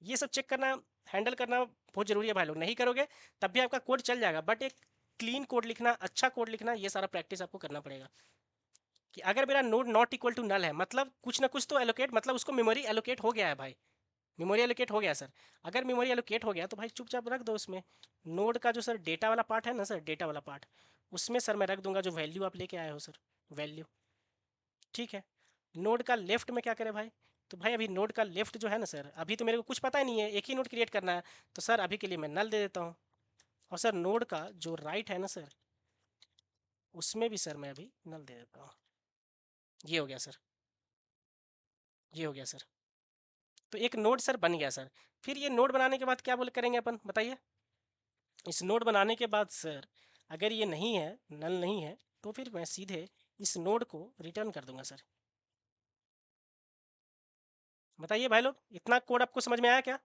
ये सब चेक करना हैंडल करना बहुत ज़रूरी है भाई लोग। नहीं करोगे तब भी आपका कोड चल जाएगा, बट एक क्लीन कोड लिखना, अच्छा कोड लिखना, ये सारा प्रैक्टिस आपको करना पड़ेगा। कि अगर मेरा node not equal to null है, मतलब कुछ ना कुछ तो एलोकेट, मतलब उसको मेमोरी एलोकेट हो गया है भाई, मेमोरी एलोकेट हो गया सर। अगर मेमोरी एलोकेट हो गया तो भाई चुपचाप रख दो उसमें। नोड का जो सर डेटा वाला पार्ट है ना सर, डेटा वाला पार्ट, उसमें सर मैं रख दूंगा जो वैल्यू आप लेके आए हो सर, वैल्यू। ठीक है, नोड का लेफ्ट में क्या करें भाई, तो भाई अभी नोड का लेफ्ट जो है ना सर, अभी तो मेरे को कुछ पता ही नहीं है, एक ही नोड क्रिएट करना है। तो सर अभी के लिए मैं नल दे देता हूँ। और सर नोड का जो राइट है ना सर, उसमें भी सर मैं अभी नल दे देता हूँ। ये हो गया सर, ये हो गया सर। तो एक नोड सर बन गया सर। फिर ये नोड बनाने के बाद क्या बोले करेंगे अपन बताइए। इस नोड बनाने के बाद सर अगर ये नहीं है, नल नहीं है, तो फिर मैं सीधे इस नोड को रिटर्न कर दूंगा सर। बताइए भाई लोग, इतना कोड आपको समझ में आया क्या।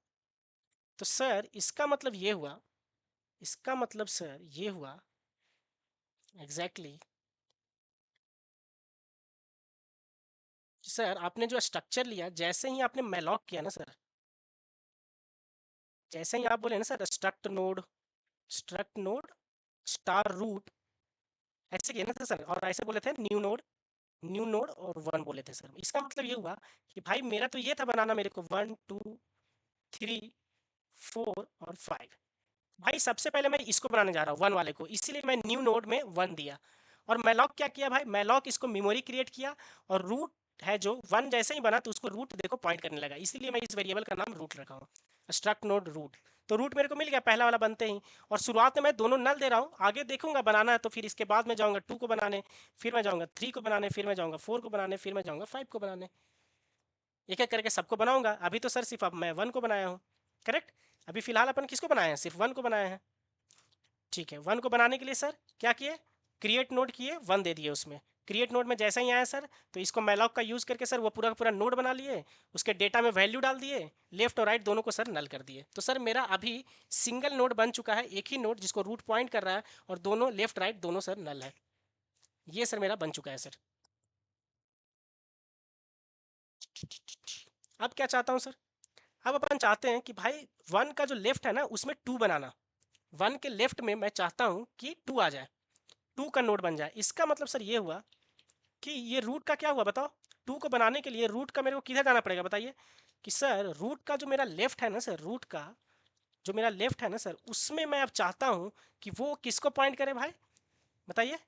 तो सर इसका मतलब ये हुआ, इसका मतलब सर ये हुआ एग्जैक्टली exactly, सर आपने जो स्ट्रक्चर लिया, जैसे ही आपने मैलॉक किया ना सर, जैसे ही आप बोले ना sir struct node star root, ऐसे किए ना सर, और ऐसे बोले थे न्यू नोड और 1 बोले थे सर। इसका मतलब ये हुआ कि भाई मेरा तो ये था बनाना मेरे को 1 2 3 4 और 5। भाई सबसे पहले मैं इसको बनाने जा रहा हूँ 1 वाले को, इसीलिए मैं न्यू नोड में 1 दिया। और मैलॉक क्या किया भाई, मैलॉक इसको मेमोरी क्रिएट किया, और रूट है जो 1 जैसे ही बना तो उसको रूट देखो पॉइंट करने लगा, इसीलिए मैं इस वेरिएबल का नाम रूट रखा हूँ, स्ट्रक्ट नोड रूट। तो रूट मेरे को मिल गया पहला वाला बनते ही। और शुरुआत में मैं दोनों नल दे रहा हूँ, आगे देखूंगा बनाना है तो फिर इसके बाद मैं जाऊँगा 2 को बनाने, फिर मैं जाऊँगा 3 को बनाने, फिर मैं जाऊँगा 4 को बनाने, फिर मैं जाऊँगा 5 को बनाने। एक एक करके सबको बनाऊंगा। अभी तो सर सिर्फ अब मैं 1 को बनाया हूँ, करेक्ट। अभी फिलहाल अपन किसको बनाए हैं, सिर्फ 1 को बनाए हैं। ठीक है, 1 को बनाने के लिए सर क्या किए, क्रिएट नोड किए, 1 दे दिए उसमें। क्रिएट नोड में जैसा ही आया सर, तो इसको मैलॉक का यूज़ करके सर वो पूरा का पूरा नोड बना लिए, उसके डेटा में वैल्यू डाल दिए, लेफ्ट और राइट दोनों को सर नल कर दिए। तो सर मेरा अभी सिंगल नोड बन चुका है, एक ही नोड जिसको रूट पॉइंट कर रहा है, और दोनों लेफ्ट राइट दोनों सर नल है। ये सर मेरा बन चुका है सर। अब क्या चाहता हूँ सर, अब अपन चाहते हैं कि भाई 1 का जो लेफ्ट है ना उसमें 2 बनाना। 1 के लेफ्ट में मैं चाहता हूँ कि 2 आ जाए, 2 का नोड बन जाए। इसका मतलब सर ये हुआ कि ये रूट का क्या हुआ बताओ। 2 को बनाने के लिए रूट का मेरे को किधर जाना पड़ेगा बताइए। कि सर रूट का जो मेरा लेफ्ट है ना सर, रूट का जो मेरा लेफ्ट है ना सर, उसमें मैं अब चाहता हूँ कि वो किसको पॉइंट करे भाई, बताइए।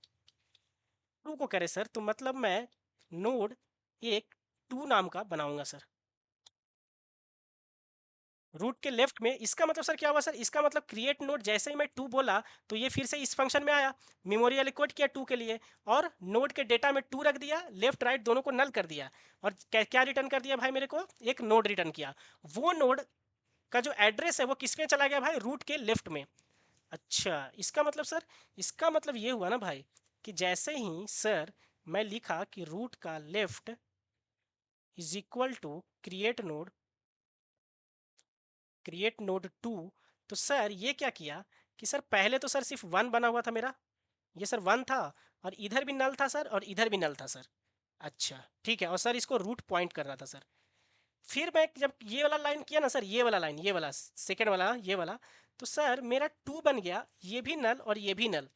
2 को करे सर, तो मतलब मैं नोड एक 2 नाम का बनाऊंगा सर, रूट के लेफ्ट में। इसका मतलब सर क्या हुआ सर, इसका मतलब क्रिएट नोड जैसे ही मैं 2 बोला तो ये फिर से इस फंक्शन में आया, मेमोरी एलोकेट किया 2 के लिए, और नोड के डेटा में 2 रख दिया, लेफ्ट राइट दोनों को नल कर दिया, और क्या क्या रिटर्न कर दिया भाई मेरे को, एक नोड रिटर्न किया। वो नोड का जो एड्रेस है वो किसमें चला गया भाई, रूट के लेफ्ट में। अच्छा, इसका मतलब सर, इसका मतलब ये हुआ ना भाई कि जैसे ही सर मैं लिखा कि रूट का left is equal to create node 2, तो सर ये क्या किया कि सर पहले तो सर सिर्फ 1 बना हुआ था मेरा, ये सर 1 था, और इधर भी नल था सर, और इधर भी नल था सर। अच्छा ठीक है, और सर इसको रूट पॉइंट कर रहा था सर। फिर मैं जब ये वाला लाइन किया ना सर, ये वाला लाइन, ये वाला सेकेंड वाला, ये वाला, तो सर मेरा 2 बन गया, ये भी नल और ये भी नल।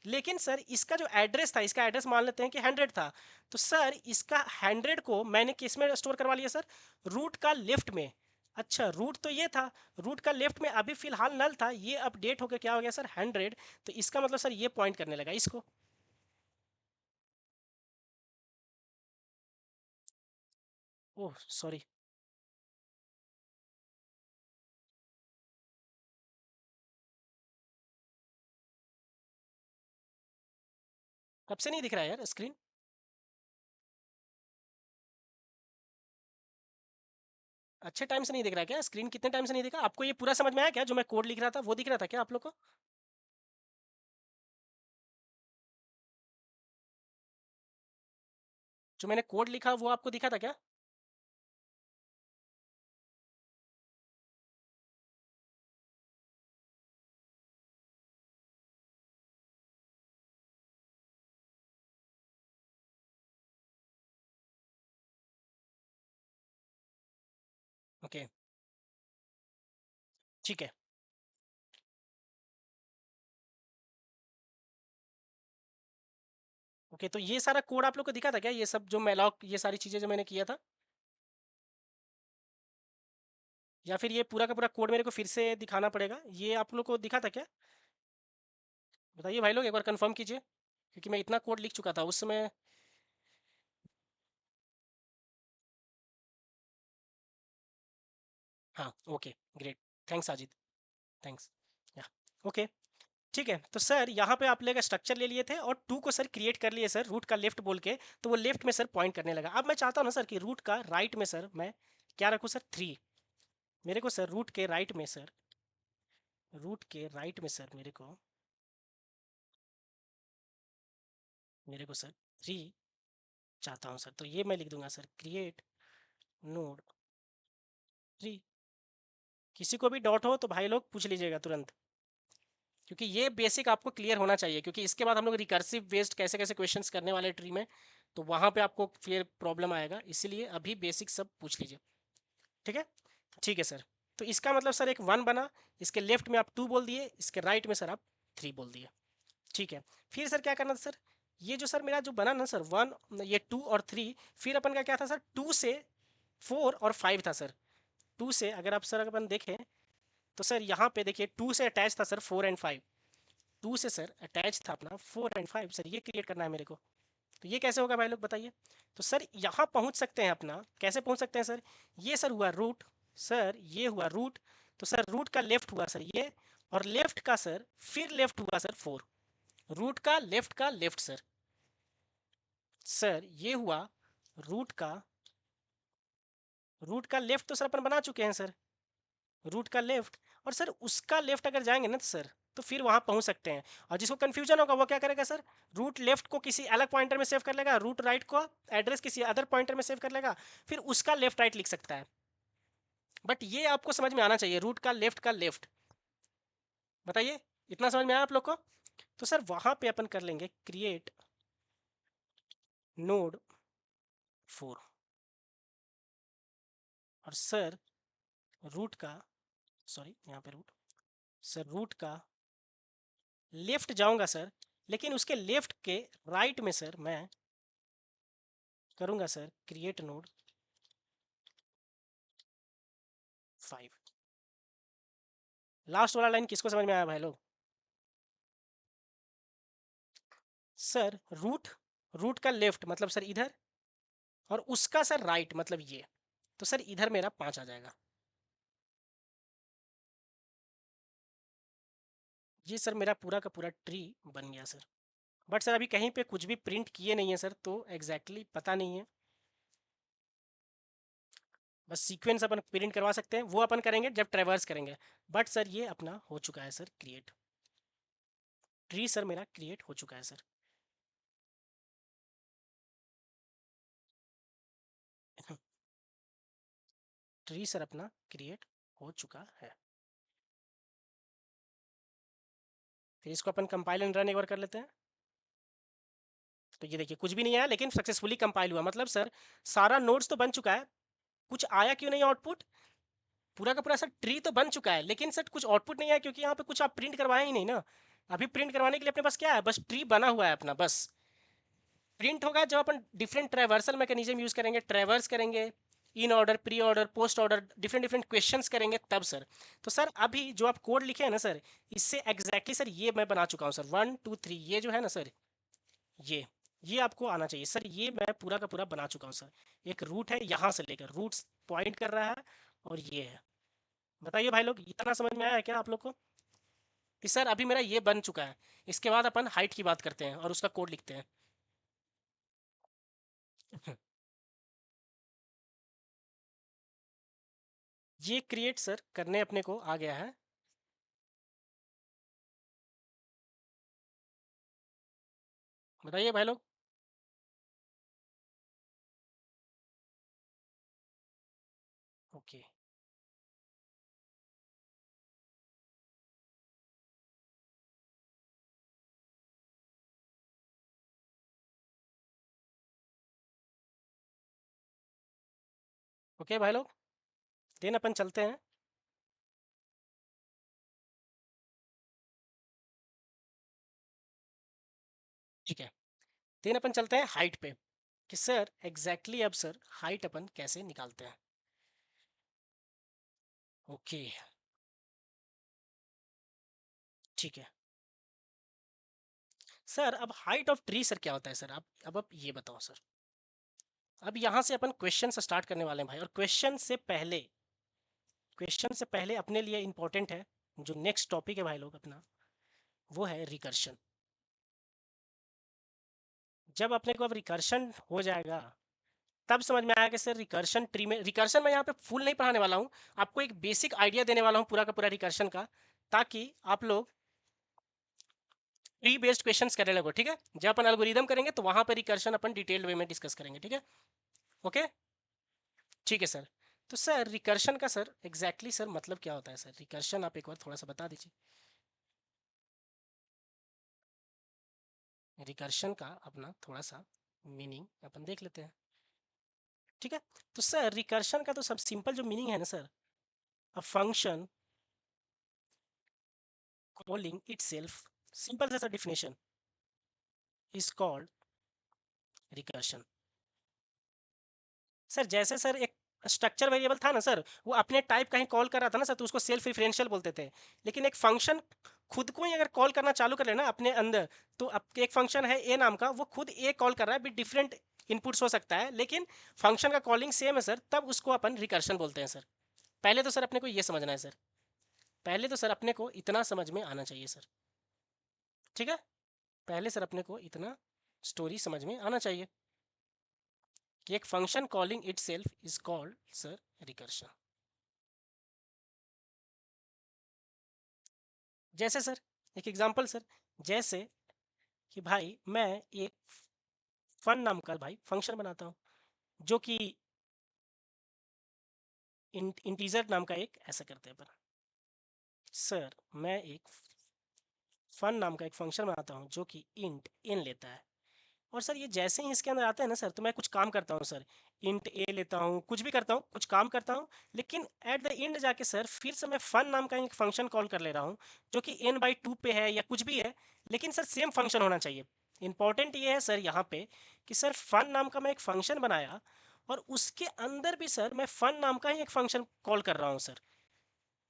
लेकिन सर इसका जो एड्रेस था, इसका एड्रेस मान लेते हैं कि 100 था, तो सर इसका 100 को मैंने किस में स्टोर करवा लिया सर, रूट का लेफ्ट में। अच्छा, रूट तो ये था, रूट का लेफ्ट में अभी फिलहाल नल था, ये अपडेट होकर क्या हो गया सर 100। तो इसका मतलब सर ये पॉइंट करने लगा इसको। ओह सॉरी, कब से नहीं दिख रहा है यार स्क्रीन। अच्छे टाइम से नहीं दिख रहा है क्या स्क्रीन, कितने टाइम से नहीं दिखा आपको, ये पूरा समझ में आया क्या, जो मैं कोड लिख रहा था वो दिख रहा था क्या आप लोग को। जो मैंने कोड लिखा वो आपको दिखा था क्या। ओके ठीक है। ओके, तो ये सारा कोड आप लोग को दिखा था क्या, ये सब जो मैलॉक ये सारी चीज़ें जो मैंने किया था, या फिर ये पूरा का पूरा कोड मेरे को फिर से दिखाना पड़ेगा, ये आप लोग को दिखा था क्या। बताइए भाई लोग, एक बार कंफर्म कीजिए, क्योंकि मैं इतना कोड लिख चुका था उस समय। हाँ okay great, thanks Ajit, thanks. या ओके ठीक है। तो सर यहाँ पे आप लोग स्ट्रक्चर ले लिए थे और 2 को सर क्रिएट कर लिए सर, रूट का लेफ्ट बोल के, तो वो लेफ्ट में सर पॉइंट करने लगा। अब मैं चाहता हूँ ना सर कि रूट का राइट में सर मैं क्या रखूँ सर, 3। मेरे को सर रूट के राइट में सर, रूट के राइट में सर मेरे को सर 3 चाहता हूँ सर। तो ये मैं लिख दूंगा सर क्रिएट नोड 3। किसी को भी डाउट हो तो भाई लोग पूछ लीजिएगा तुरंत, क्योंकि ये बेसिक आपको क्लियर होना चाहिए, क्योंकि इसके बाद हम लोग रिकर्सिव बेस्ड कैसे कैसे क्वेश्चंस करने वाले ट्री में, तो वहाँ पे आपको फिर प्रॉब्लम आएगा, इसीलिए अभी बेसिक सब पूछ लीजिए। ठीक है, ठीक है सर। तो इसका मतलब सर एक 1 बना, इसके लेफ्ट में आप 2 बोल दिए, इसके राइट में सर आप 3 बोल दिए। ठीक है, फिर सर क्या करना था सर, ये जो सर मेरा जो बना ना सर 1, ये 2 और 3, फिर अपन का क्या था सर 2 से 4 और 5 था सर। 2 से अगर आप सर अपन देखें तो सर यहाँ पे देखिए 2 से अटैच था सर 4 एंड 5। 2 से सर अटैच था अपना 4 एंड 5 सर, ये क्रिएट करना है मेरे को। तो ये कैसे होगा भाई लोग बताइए। तो सर यहाँ पहुँच सकते हैं अपना, कैसे पहुँच सकते हैं सर, ये सर हुआ रूट, सर ये हुआ रूट, तो सर रूट का लेफ्ट हुआ सर ये, और लेफ्ट का सर फिर लेफ्ट हुआ सर 4, रूट का लेफ्ट सर। सर ये हुआ रूट का, रूट का लेफ्ट तो सर अपन बना चुके हैं सर, रूट का लेफ्ट, और सर उसका लेफ्ट अगर जाएंगे ना तो सर तो फिर वहां पहुंच सकते हैं। और जिसको कंफ्यूजन होगा वो क्या करेगा सर, रूट लेफ्ट को किसी अलग पॉइंटर में सेव कर लेगा, रूट राइट को एड्रेस किसी अदर पॉइंटर में सेव कर लेगा, फिर उसका लेफ्ट राइट लिख सकता है। बट ये आपको समझ में आना चाहिए, रूट का लेफ्ट। बताइए इतना समझ में आया आप लोग को। तो सर वहां पे अपन कर लेंगे क्रिएट नोड 4, और सर रूट का, सॉरी यहाँ पे रूट, सर रूट का लेफ्ट जाऊंगा सर, लेकिन उसके लेफ्ट के राइट में सर मैं करूंगा सर क्रिएट नोड 5। लास्ट वाला लाइन किसको समझ में आया भाई लोग। सर रूट, रूट का लेफ्ट मतलब सर इधर, और उसका सर राइट मतलब ये, तो सर इधर मेरा 5 आ जाएगा। ये सर मेरा पूरा का पूरा ट्री बन गया सर। बट सर अभी कहीं पे कुछ भी प्रिंट किए नहीं है सर, तो एग्जैक्टली पता नहीं है, बस सीक्वेंस अपन प्रिंट करवा सकते हैं, वो अपन करेंगे जब ट्रेवर्स करेंगे। बट सर ये अपना हो चुका है सर क्रिएट, ट्री सर मेरा क्रिएट हो चुका है सर। ट्री सर अपना क्रिएट हो चुका है। फिर इसको अपन कंपाइल एंड रन एक बार कर लेते हैं। तो ये देखिए कुछ भी नहीं आया, लेकिन सक्सेसफुली कंपाइल हुआ, मतलब सर सारा नोड्स तो बन चुका है, कुछ आया क्यों नहीं आउटपुट, पूरा का पूरा सर ट्री तो बन चुका है, लेकिन सर कुछ आउटपुट नहीं आया क्योंकि यहाँ पे कुछ आप प्रिंट करवाए ही नहीं ना। अभी प्रिंट करवाने के लिए अपने पास क्या है, बस ट्री बना हुआ है अपना, बस प्रिंट होगा जब अपन डिफरेंट ट्रेवर्सल मैकेनिज्म यूज करेंगे, ट्रेवर्स करेंगे, in order, pre order, post order, different different questions करेंगे तब सर। तो सर अभी जो आप कोड लिखे हैं ना सर, इससे एग्जैक्टली सर ये मैं बना चुका हूँ सर, 1 2 3 ये जो है ना सर, ये आपको आना चाहिए सर, ये मैं पूरा का पूरा बना चुका हूँ सर। एक रूट है यहाँ से लेकर, रूट्स पॉइंट कर रहा है, और ये है। बताइए भाई लोग इतना समझ में आया है क्या आप लोग को, कि सर अभी मेरा ये बन चुका है। इसके बाद अपन हाइट की बात करते हैं और उसका कोड लिखते हैं। ये क्रिएट सर करने अपने को आ गया है। बताइए भाई लोग। ओके, ओके भाई लोग, देन अपन चलते हैं। ठीक है, देन अपन चलते हैं हाइट पे, कि सर एग्जैक्टली अब सर हाइट अपन कैसे निकालते हैं। ओके, ठीक है सर। अब हाइट ऑफ ट्री सर क्या होता है सर, अब ये बताओ सर। अब यहाँ से अपन क्वेश्चन से स्टार्ट करने वाले हैं भाई, और क्वेश्चन से पहले अपने लिए इंपॉर्टेंट है जो नेक्स्ट टॉपिक है भाई लोग अपना, वो है रिकर्शन। जब अपने को अब रिकर्शन हो जाएगा, तब समझ में आया कि सर रिकर्शन ट्री में, रिकर्शन मैं यहाँ पे फुल नहीं पढ़ाने वाला हूँ, आपको एक बेसिक आइडिया देने वाला हूँ पूरा का पूरा रिकर्शन का, ताकि आप लोग ट्री बेस्ड क्वेश्चंस करने लगो। ठीक है, जब अपन एल्गोरिदम करेंगे तो वहां पर रिकर्शन अपन डिटेल्ड वे में डिस्कस करेंगे। ठीक है, ओके, ठीक है सर। तो सर रिकर्शन का सर एग्जैक्टली सर मतलब क्या होता है सर, रिकर्शन आप एक बार थोड़ा सा बता दीजिए। रिकर्शन का अपना थोड़ा सा मीनिंग अपन देख लेते हैं। ठीक है, तो सर रिकर्शन का तो सब सिंपल जो मीनिंग है ना sir, a function calling itself, simple सा sir definition, is called recursion. Sir जैसे सर एक स्ट्रक्चर वेरिएबल था ना सर, वो अपने टाइप कहीं कॉल कर रहा था ना सर, तो उसको सेल्फ रिफरेंशियल बोलते थे। लेकिन एक फंक्शन खुद को ही अगर कॉल करना चालू कर लेना अपने अंदर, तो अब एक फंक्शन है ए नाम का, वो खुद ए कॉल कर रहा है, भी डिफरेंट इनपुट्स हो सकता है, लेकिन फंक्शन का कॉलिंग सेम है सर, तब उसको अपन रिकर्शन बोलते हैं सर। पहले तो सर अपने को ये समझना है सर, पहले तो सर अपने को इतना समझ में आना चाहिए सर। ठीक है, पहले सर अपने को इतना स्टोरी समझ में आना चाहिए कि एक function calling it self is called sir recursion. जैसे सर एक एग्जांपल सर, जैसे कि भाई मैं एक फन नाम का भाई फंक्शन बनाता हूँ, जो कि इंटीजर नाम का एक ऐसा करते हैं अपन। सर मैं एक फन नाम का एक फंक्शन बनाता हूँ जो कि इंट इन लेता है, और सर ये जैसे ही इसके अंदर आता है ना सर, तो मैं कुछ काम करता हूँ सर, इंट ए लेता हूँ, कुछ भी करता हूँ, कुछ काम करता हूँ, लेकिन एट द एंड जाके सर फिर से मैं फन नाम का एक फंक्शन कॉल कर ले रहा हूँ, जो कि n/2 पे है या कुछ भी है, लेकिन सर सेम फंक्शन होना चाहिए। इंपॉर्टेंट ये है सर यहाँ पे कि सर फन नाम का मैं एक फंक्शन बनाया, और उसके अंदर भी सर मैं फन नाम का ही एक फंक्शन कॉल कर रहा हूँ सर,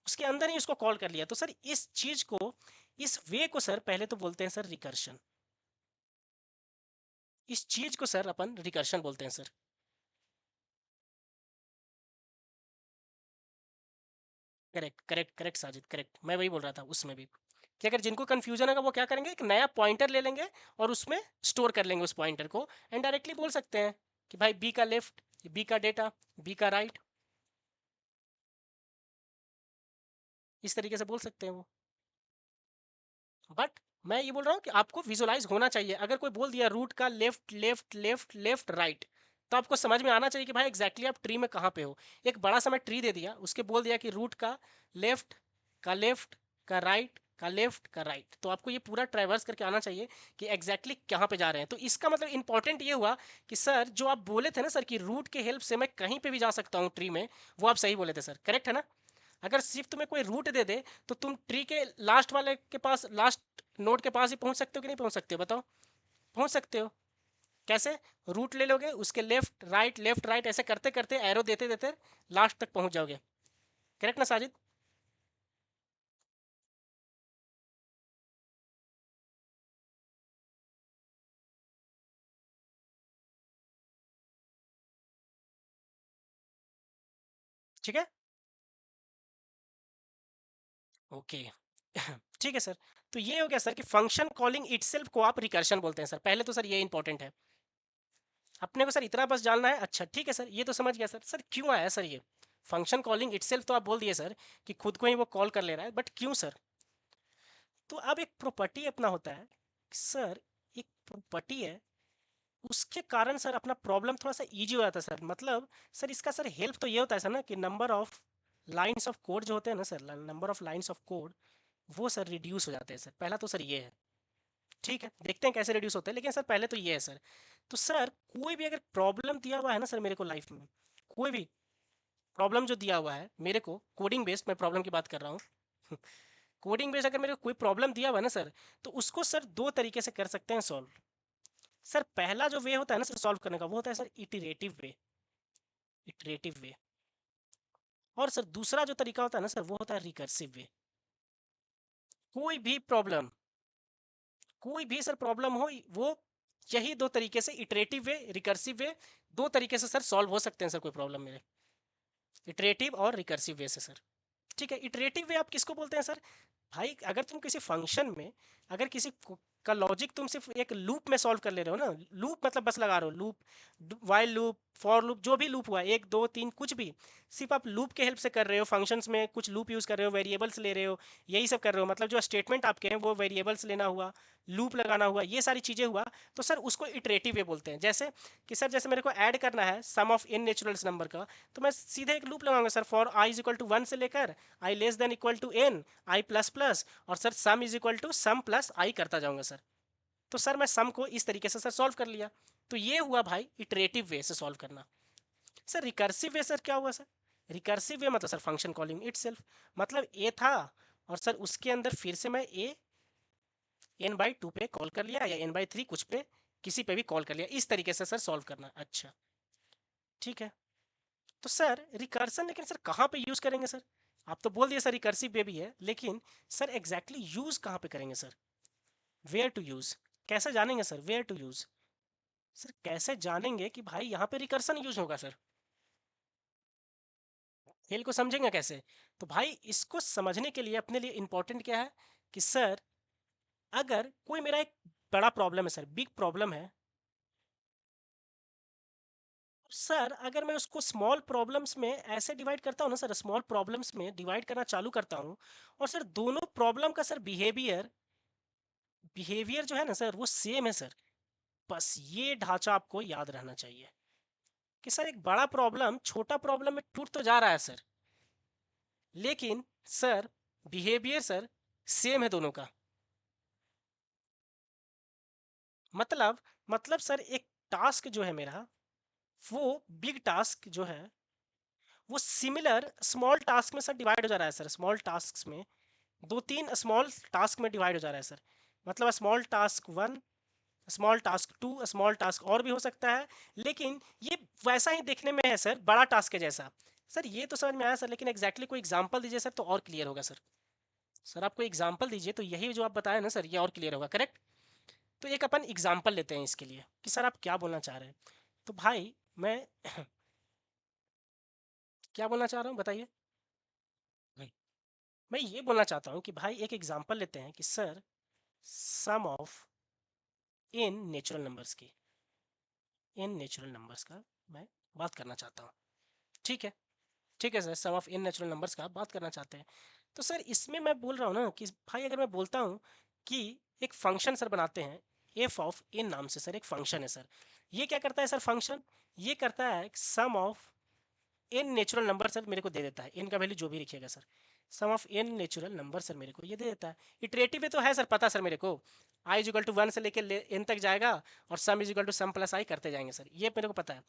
उसके अंदर ही उसको कॉल कर लिया। तो सर इस चीज को, इस वे को सर पहले तो बोलते हैं सर रिकर्शन। इस चीज को सर अपन रिकर्शन बोलते हैं sir. Correct correct correct Sajid, correct, मैं वही बोल रहा था उसमें भी, कि अगर जिनको कंफ्यूजन होगा वो क्या करेंगे, एक नया पॉइंटर ले लेंगे और उसमें स्टोर कर लेंगे उस पॉइंटर को, एंड डायरेक्टली बोल सकते हैं कि भाई बी का लेफ्ट, बी का डेटा, बी का राइट, इस तरीके से बोल सकते हैं वो। बट मैं ये बोल रहा हूँ कि आपको विजुअलाइज होना चाहिए, अगर कोई बोल दिया रूट का left left left left right, तो आपको समझ में आना चाहिए कि भाई एग्जैक्टली आप ट्री में कहाँ पे हो। एक बड़ा सा मैं ट्री दे दिया, उसके बोल दिया कि रूट का लेफ्ट, का लेफ्ट, का राइट, का लेफ्ट, का राइट, तो आपको ये पूरा ट्रैवर्स करके आना चाहिए कि एग्जैक्टली कहाँ पे जा रहे हैं। तो इसका मतलब इंपॉर्टेंट ये हुआ कि सर जो आप बोले थे ना सर कि रूट के हेल्प से मैं कहीं पे भी जा सकता हूँ ट्री में, वो आप सही बोले थे सर, करेक्ट है ना। अगर सिर्फ तुम्हें कोई रूट दे दे, तो तुम ट्री के लास्ट वाले के पास, लास्ट नोड के पास ही पहुंच सकते हो कि नहीं पहुंच सकते हो, बताओ। पहुंच सकते हो। कैसे? रूट ले लोगे, उसके लेफ्ट राइट ऐसे करते करते, एरो देते देते लास्ट तक पहुंच जाओगे। करेक्ट ना साजिद? ठीक है, ओके। ठीक है सर, तो ये हो गया सर कि फंक्शन कॉलिंग इटसेल्फ को आप रिकर्शन बोलते हैं सर, पहले तो सर ये इंपॉर्टेंट है अपने को सर, इतना बस जानना है। अच्छा ठीक है सर, ये तो समझ गया सर। सर क्यों आया सर ये फंक्शन कॉलिंग इटसेल्फ, तो आप बोल दिए सर कि खुद को ही वो कॉल कर ले रहा है, बट क्यों सर? तो अब एक प्रॉपर्टी अपना होता है सर, एक प्रॉपर्टी है, उसके कारण सर अपना प्रॉब्लम थोड़ा सा इजी हो जाता है सर। मतलब सर इसका सर हेल्प तो ये होता है सर ना कि number of lines of code जो होते हैं ना sir, number of lines of code वो सर रिड्यूस हो जाते हैं सर। पहला तो सर ये है, ठीक है, देखते हैं कैसे रिड्यूस होते हैं, लेकिन सर पहले तो ये है सर। तो सर कोई भी अगर प्रॉब्लम दिया हुआ है ना सर मेरे को लाइफ में, कोई भी प्रॉब्लम जो दिया हुआ है मेरे को, कोडिंग बेस्ड मैं प्रॉब्लम की बात कर रहा हूँ। कोडिंग बेस्ड अगर मेरे को कोई प्रॉब्लम दिया हुआ है ना सर, तो उसको सर दो तरीके से कर सकते हैं सॉल्व। सर पहला जो वे होता है ना सर सॉल्व करने का, वो होता है सर इटरेटिव वे, इटरेटिव वे। और सर दूसरा जो तरीका होता है ना सर, वो होता है रिकर्सिव वे। कोई भी प्रॉब्लम, कोई भी सर प्रॉब्लम हो, वो यही दो तरीके से, इटरेटिव वे, रिकर्सिव वे, दो तरीके से सर सॉल्व हो सकते हैं सर कोई प्रॉब्लम मेरे, इटरेटिव और रिकर्सिव वे से सर। ठीक है, इटरेटिव वे आप किसको बोलते हैं सर? भाई अगर तुम किसी फंक्शन में, अगर किसी का लॉजिक तुम सिर्फ एक लूप में सॉल्व कर ले रहे हो ना, लूप मतलब बस लगा रहे हो, loop, while loop, for loop, जो भी लूप हुआ, एक दो तीन कुछ भी, सिर्फ आप लूप के हेल्प से कर रहे हो, फंक्शंस में कुछ लूप यूज़ कर रहे हो, वेरिएबल्स ले रहे हो, यही सब कर रहे हो, मतलब जो स्टेटमेंट आपके हैं वो वेरिएबल्स लेना हुआ, लूप लगाना हुआ, ये सारी चीज़ें हुआ, तो सर उसको इटरेटिव वे बोलते हैं। जैसे कि सर जैसे मेरे को ऐड करना है sum of n naturals number का, तो मैं सीधे एक लूप लगाऊंगा sir, for i is equal to 1 से लेकर i less than equal to n, i plus plus, और sir sum is equal to sum plus i करता जाऊंगा सर। तो सर मैं सम को इस तरीके से सर सॉल्व कर लिया। तो ये हुआ भाई इटरेटिव वे से सॉल्व करना। सर रिकर्सिव वे सर क्या हुआ सर? रिकर्सिव वे मतलब सर फंक्शन कॉलिंग इटसेल्फ, मतलब ए था और सर उसके अंदर फिर से मैं ए n/2 पे कॉल कर लिया या n/3 कुछ पे किसी पे भी कॉल कर लिया, इस तरीके से सर सॉल्व करना। अच्छा ठीक है। तो सर रिकर्सन लेकिन सर कहाँ पे यूज करेंगे सर? आप तो बोल दिए सर रिकर्सिव पे भी है, लेकिन सर एग्जैक्टली यूज कहाँ पे करेंगे सर? वेयर टू यूज, कैसे जानेंगे sir where to use? Sir कैसे जानेंगे कि भाई यहाँ पे रिकर्सन यूज होगा सर? खेल को समझेंगे कैसे? तो भाई इसको समझने के लिए अपने लिए इंपॉर्टेंट क्या है कि सर अगर कोई मेरा एक बड़ा प्रॉब्लम है सर, बिग प्रॉब्लम है सर, अगर मैं उसको स्मॉल प्रॉब्लम्स में ऐसे डिवाइड करता हूँ ना सर, स्मॉल प्रॉब्लम्स में डिवाइड करना चालू करता हूँ और सर दोनों प्रॉब्लम का सर बिहेवियर बिहेवियर जो है ना सर वो सेम है सर। बस ये ढांचा आपको याद रहना चाहिए कि सर एक बड़ा प्रॉब्लम छोटा प्रॉब्लम में टूट तो जा रहा है सर, लेकिन सर बिहेवियर सर सेम है दोनों का। मतलब मतलब सर एक टास्क जो है मेरा, वो बिग टास्क जो है वो सिमिलर स्मॉल टास्क में सर डिवाइड हो जा रहा है सर, स्मॉल टास्क में दो तीन स्मॉल टास्क में डिवाइड हो जा रहा है सर। मतलब small task one, small task two, small task और भी हो सकता है, लेकिन ये वैसा ही देखने में है सर, बड़ा टास्क के जैसा। सर ये तो समझ में आया सर, लेकिन एग्जैक्टली कोई एग्जांपल दीजिए सर तो और क्लियर होगा सर। सर आप कोई एग्जांपल दीजिए तो यही जो आप बताए ना सर ये और क्लियर होगा, करेक्ट? तो एक अपन एग्जांपल लेते हैं इसके लिए कि सर आप क्या बोलना चाह रहे हैं। तो भाई मैं क्या बोलना चाह रहा हूँ बताइए। मैं ये बोलना चाहता हूँ कि भाई एक एग्जांपल लेते हैं कि sir sum of n natural numbers की, इन नेचुरल नंबर्स का मैं बात करना चाहता हूँ। ठीक है, ठीक है sir, sum of n natural numbers का बात करना चाहते हैं। तो सर इसमें मैं बोल रहा हूँ ना कि भाई अगर मैं बोलता हूँ कि एक फंक्शन सर बनाते हैं, एफ ऑफ इन नाम से सर एक फंक्शन है सर। ये क्या करता है सर फंक्शन? ये करता है sum of n natural number sir मेरे को दे देता है, एन का वैल्यू जो भी लिखिएगा sir, sum of n natural number sir मेरे को ये दे देता है। इटरेटिव है तो है सर, पता सर मेरे को i is equal to one से लेके एन तक जाएगा और sum is equal to sum plus i करते जाएंगे सर, ये मेरे को पता है।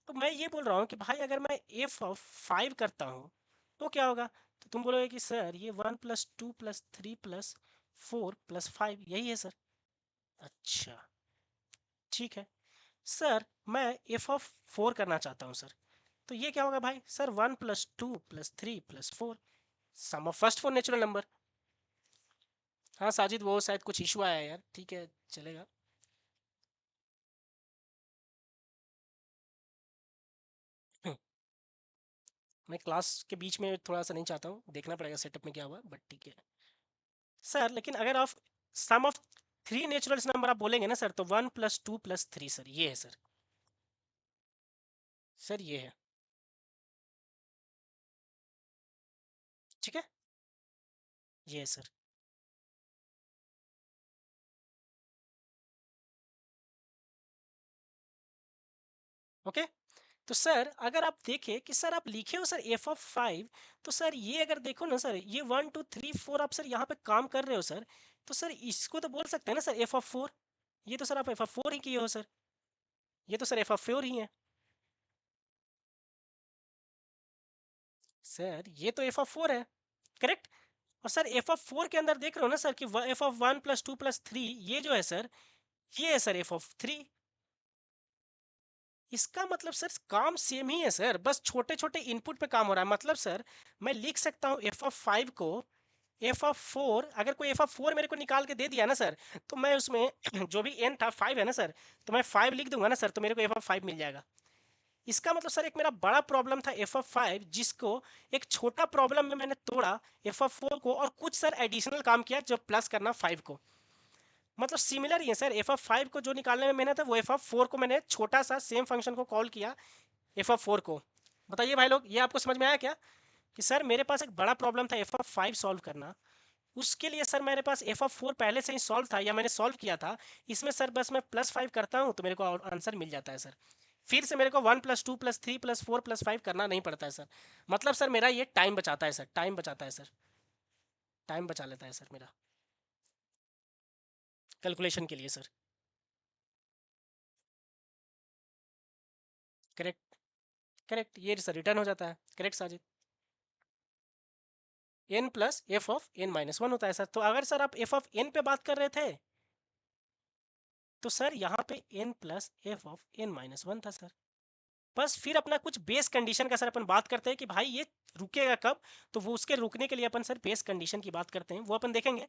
तो मैं ये बोल रहा हूँ कि भाई अगर मैं एफ ऑफ फाइव करता हूँ तो क्या होगा? तो तुम बोलोगे कि सर ये one plus two plus three plus four plus five यही है सर। अच्छा ठीक है सर, मैं एफ ऑफ फोर करना चाहता हूँ सर, तो ये क्या होगा भाई? Sir one plus two plus three plus four, sum of first four natural number. हाँ साजिद वो शायद कुछ इशू आया है यार, ठीक है चलेगा। मैं क्लास के बीच में थोड़ा सा नहीं चाहता हूँ, देखना पड़ेगा सेटअप में क्या हुआ, बट ठीक है सर। लेकिन अगर आप सम ऑफ थ्री नेचुरल नंबर आप बोलेंगे ना सर, तो one plus two plus three sir ये है सर, सर ये है। ठीक है, ये है सर। ओके, तो सर अगर आप देखें कि सर आप लिखे हो सर एफ ऑफ फाइव, तो सर ये अगर देखो ना सर, ये वन टू थ्री फोर आप सर यहाँ पे काम कर रहे हो सर, तो सर इसको तो बोल सकते हैं ना सर एफ ऑफ फोर। ये तो सर आप एफ ऑफ फोर ही किए हो सर, ये तो सर एफ ऑफ फोर ही है सर, ये तो एफ ऑफ फोर है, करेक्ट। और सर एफ ऑफ फोर के अंदर देख रहे हो ना सर कि F of one plus two plus three ये जो है सर, ये है सर एफ ऑफ थ्री। इसका मतलब सर काम सेम ही है सर, बस छोटे छोटे इनपुट पे काम हो रहा है। मतलब सर मैं लिख सकता हूँ एफ ऑफ फाइव को एफ ऑफ फोर, अगर कोई एफ ऑफ फोर मेरे को निकाल के दे दिया ना सर, तो मैं उसमें जो भी एन था फाइव है ना सर, तो मैं फाइव लिख दूंगा ना सर, तो मेरे को एफ ऑफ फाइव मिल जाएगा। इसका मतलब सर एक मेरा बड़ा प्रॉब्लम था एफ ऑफ फाइव, जिसको एक छोटा प्रॉब्लम में मैंने तोड़ा एफ ऑफ फोर को, और कुछ सर एडिशनल काम किया जो प्लस करना फाइव को। मतलब सिमिलर ही है सर, एफ ऑफ फाइव को जो निकालने में मेहनत है वो एफ ऑफ फोर को मैंने छोटा सा सेम फंक्शन को कॉल किया एफ ऑफ फोर को। बताइए भाई लोग, ये आपको समझ में आया क्या कि सर मेरे पास एक बड़ा प्रॉब्लम था एफ ऑफ फाइव सॉल्व करना, उसके लिए सर मेरे पास एफ ऑफ फोर पहले से ही सॉल्व था या मैंने सॉल्व किया था, इसमें सर बस मैं प्लस फाइव करता हूँ तो मेरे को आंसर मिल जाता है सर। फिर से मेरे को one plus two plus three plus four plus five करना नहीं पड़ता है सर। मतलब सर मेरा ये टाइम बचाता है सर, टाइम बचाता है सर, टाइम बचा लेता है सर मेरा कैलकुलेशन के लिए सर। करेक्ट, करेक्ट, ये सर रिटर्न हो जाता है, correct Sajid. n plus F of n minus one होता है सर। तो अगर सर आप f ऑफ n पे बात कर रहे थे तो सर यहाँ पे n plus F of n minus one था सर। बस फिर अपना कुछ बेस कंडीशन का सर अपन बात करते हैं कि भाई ये रुकेगा कब, तो वो उसके रुकने के लिए अपन सर बेस कंडीशन की बात करते हैं, वो अपन देखेंगे।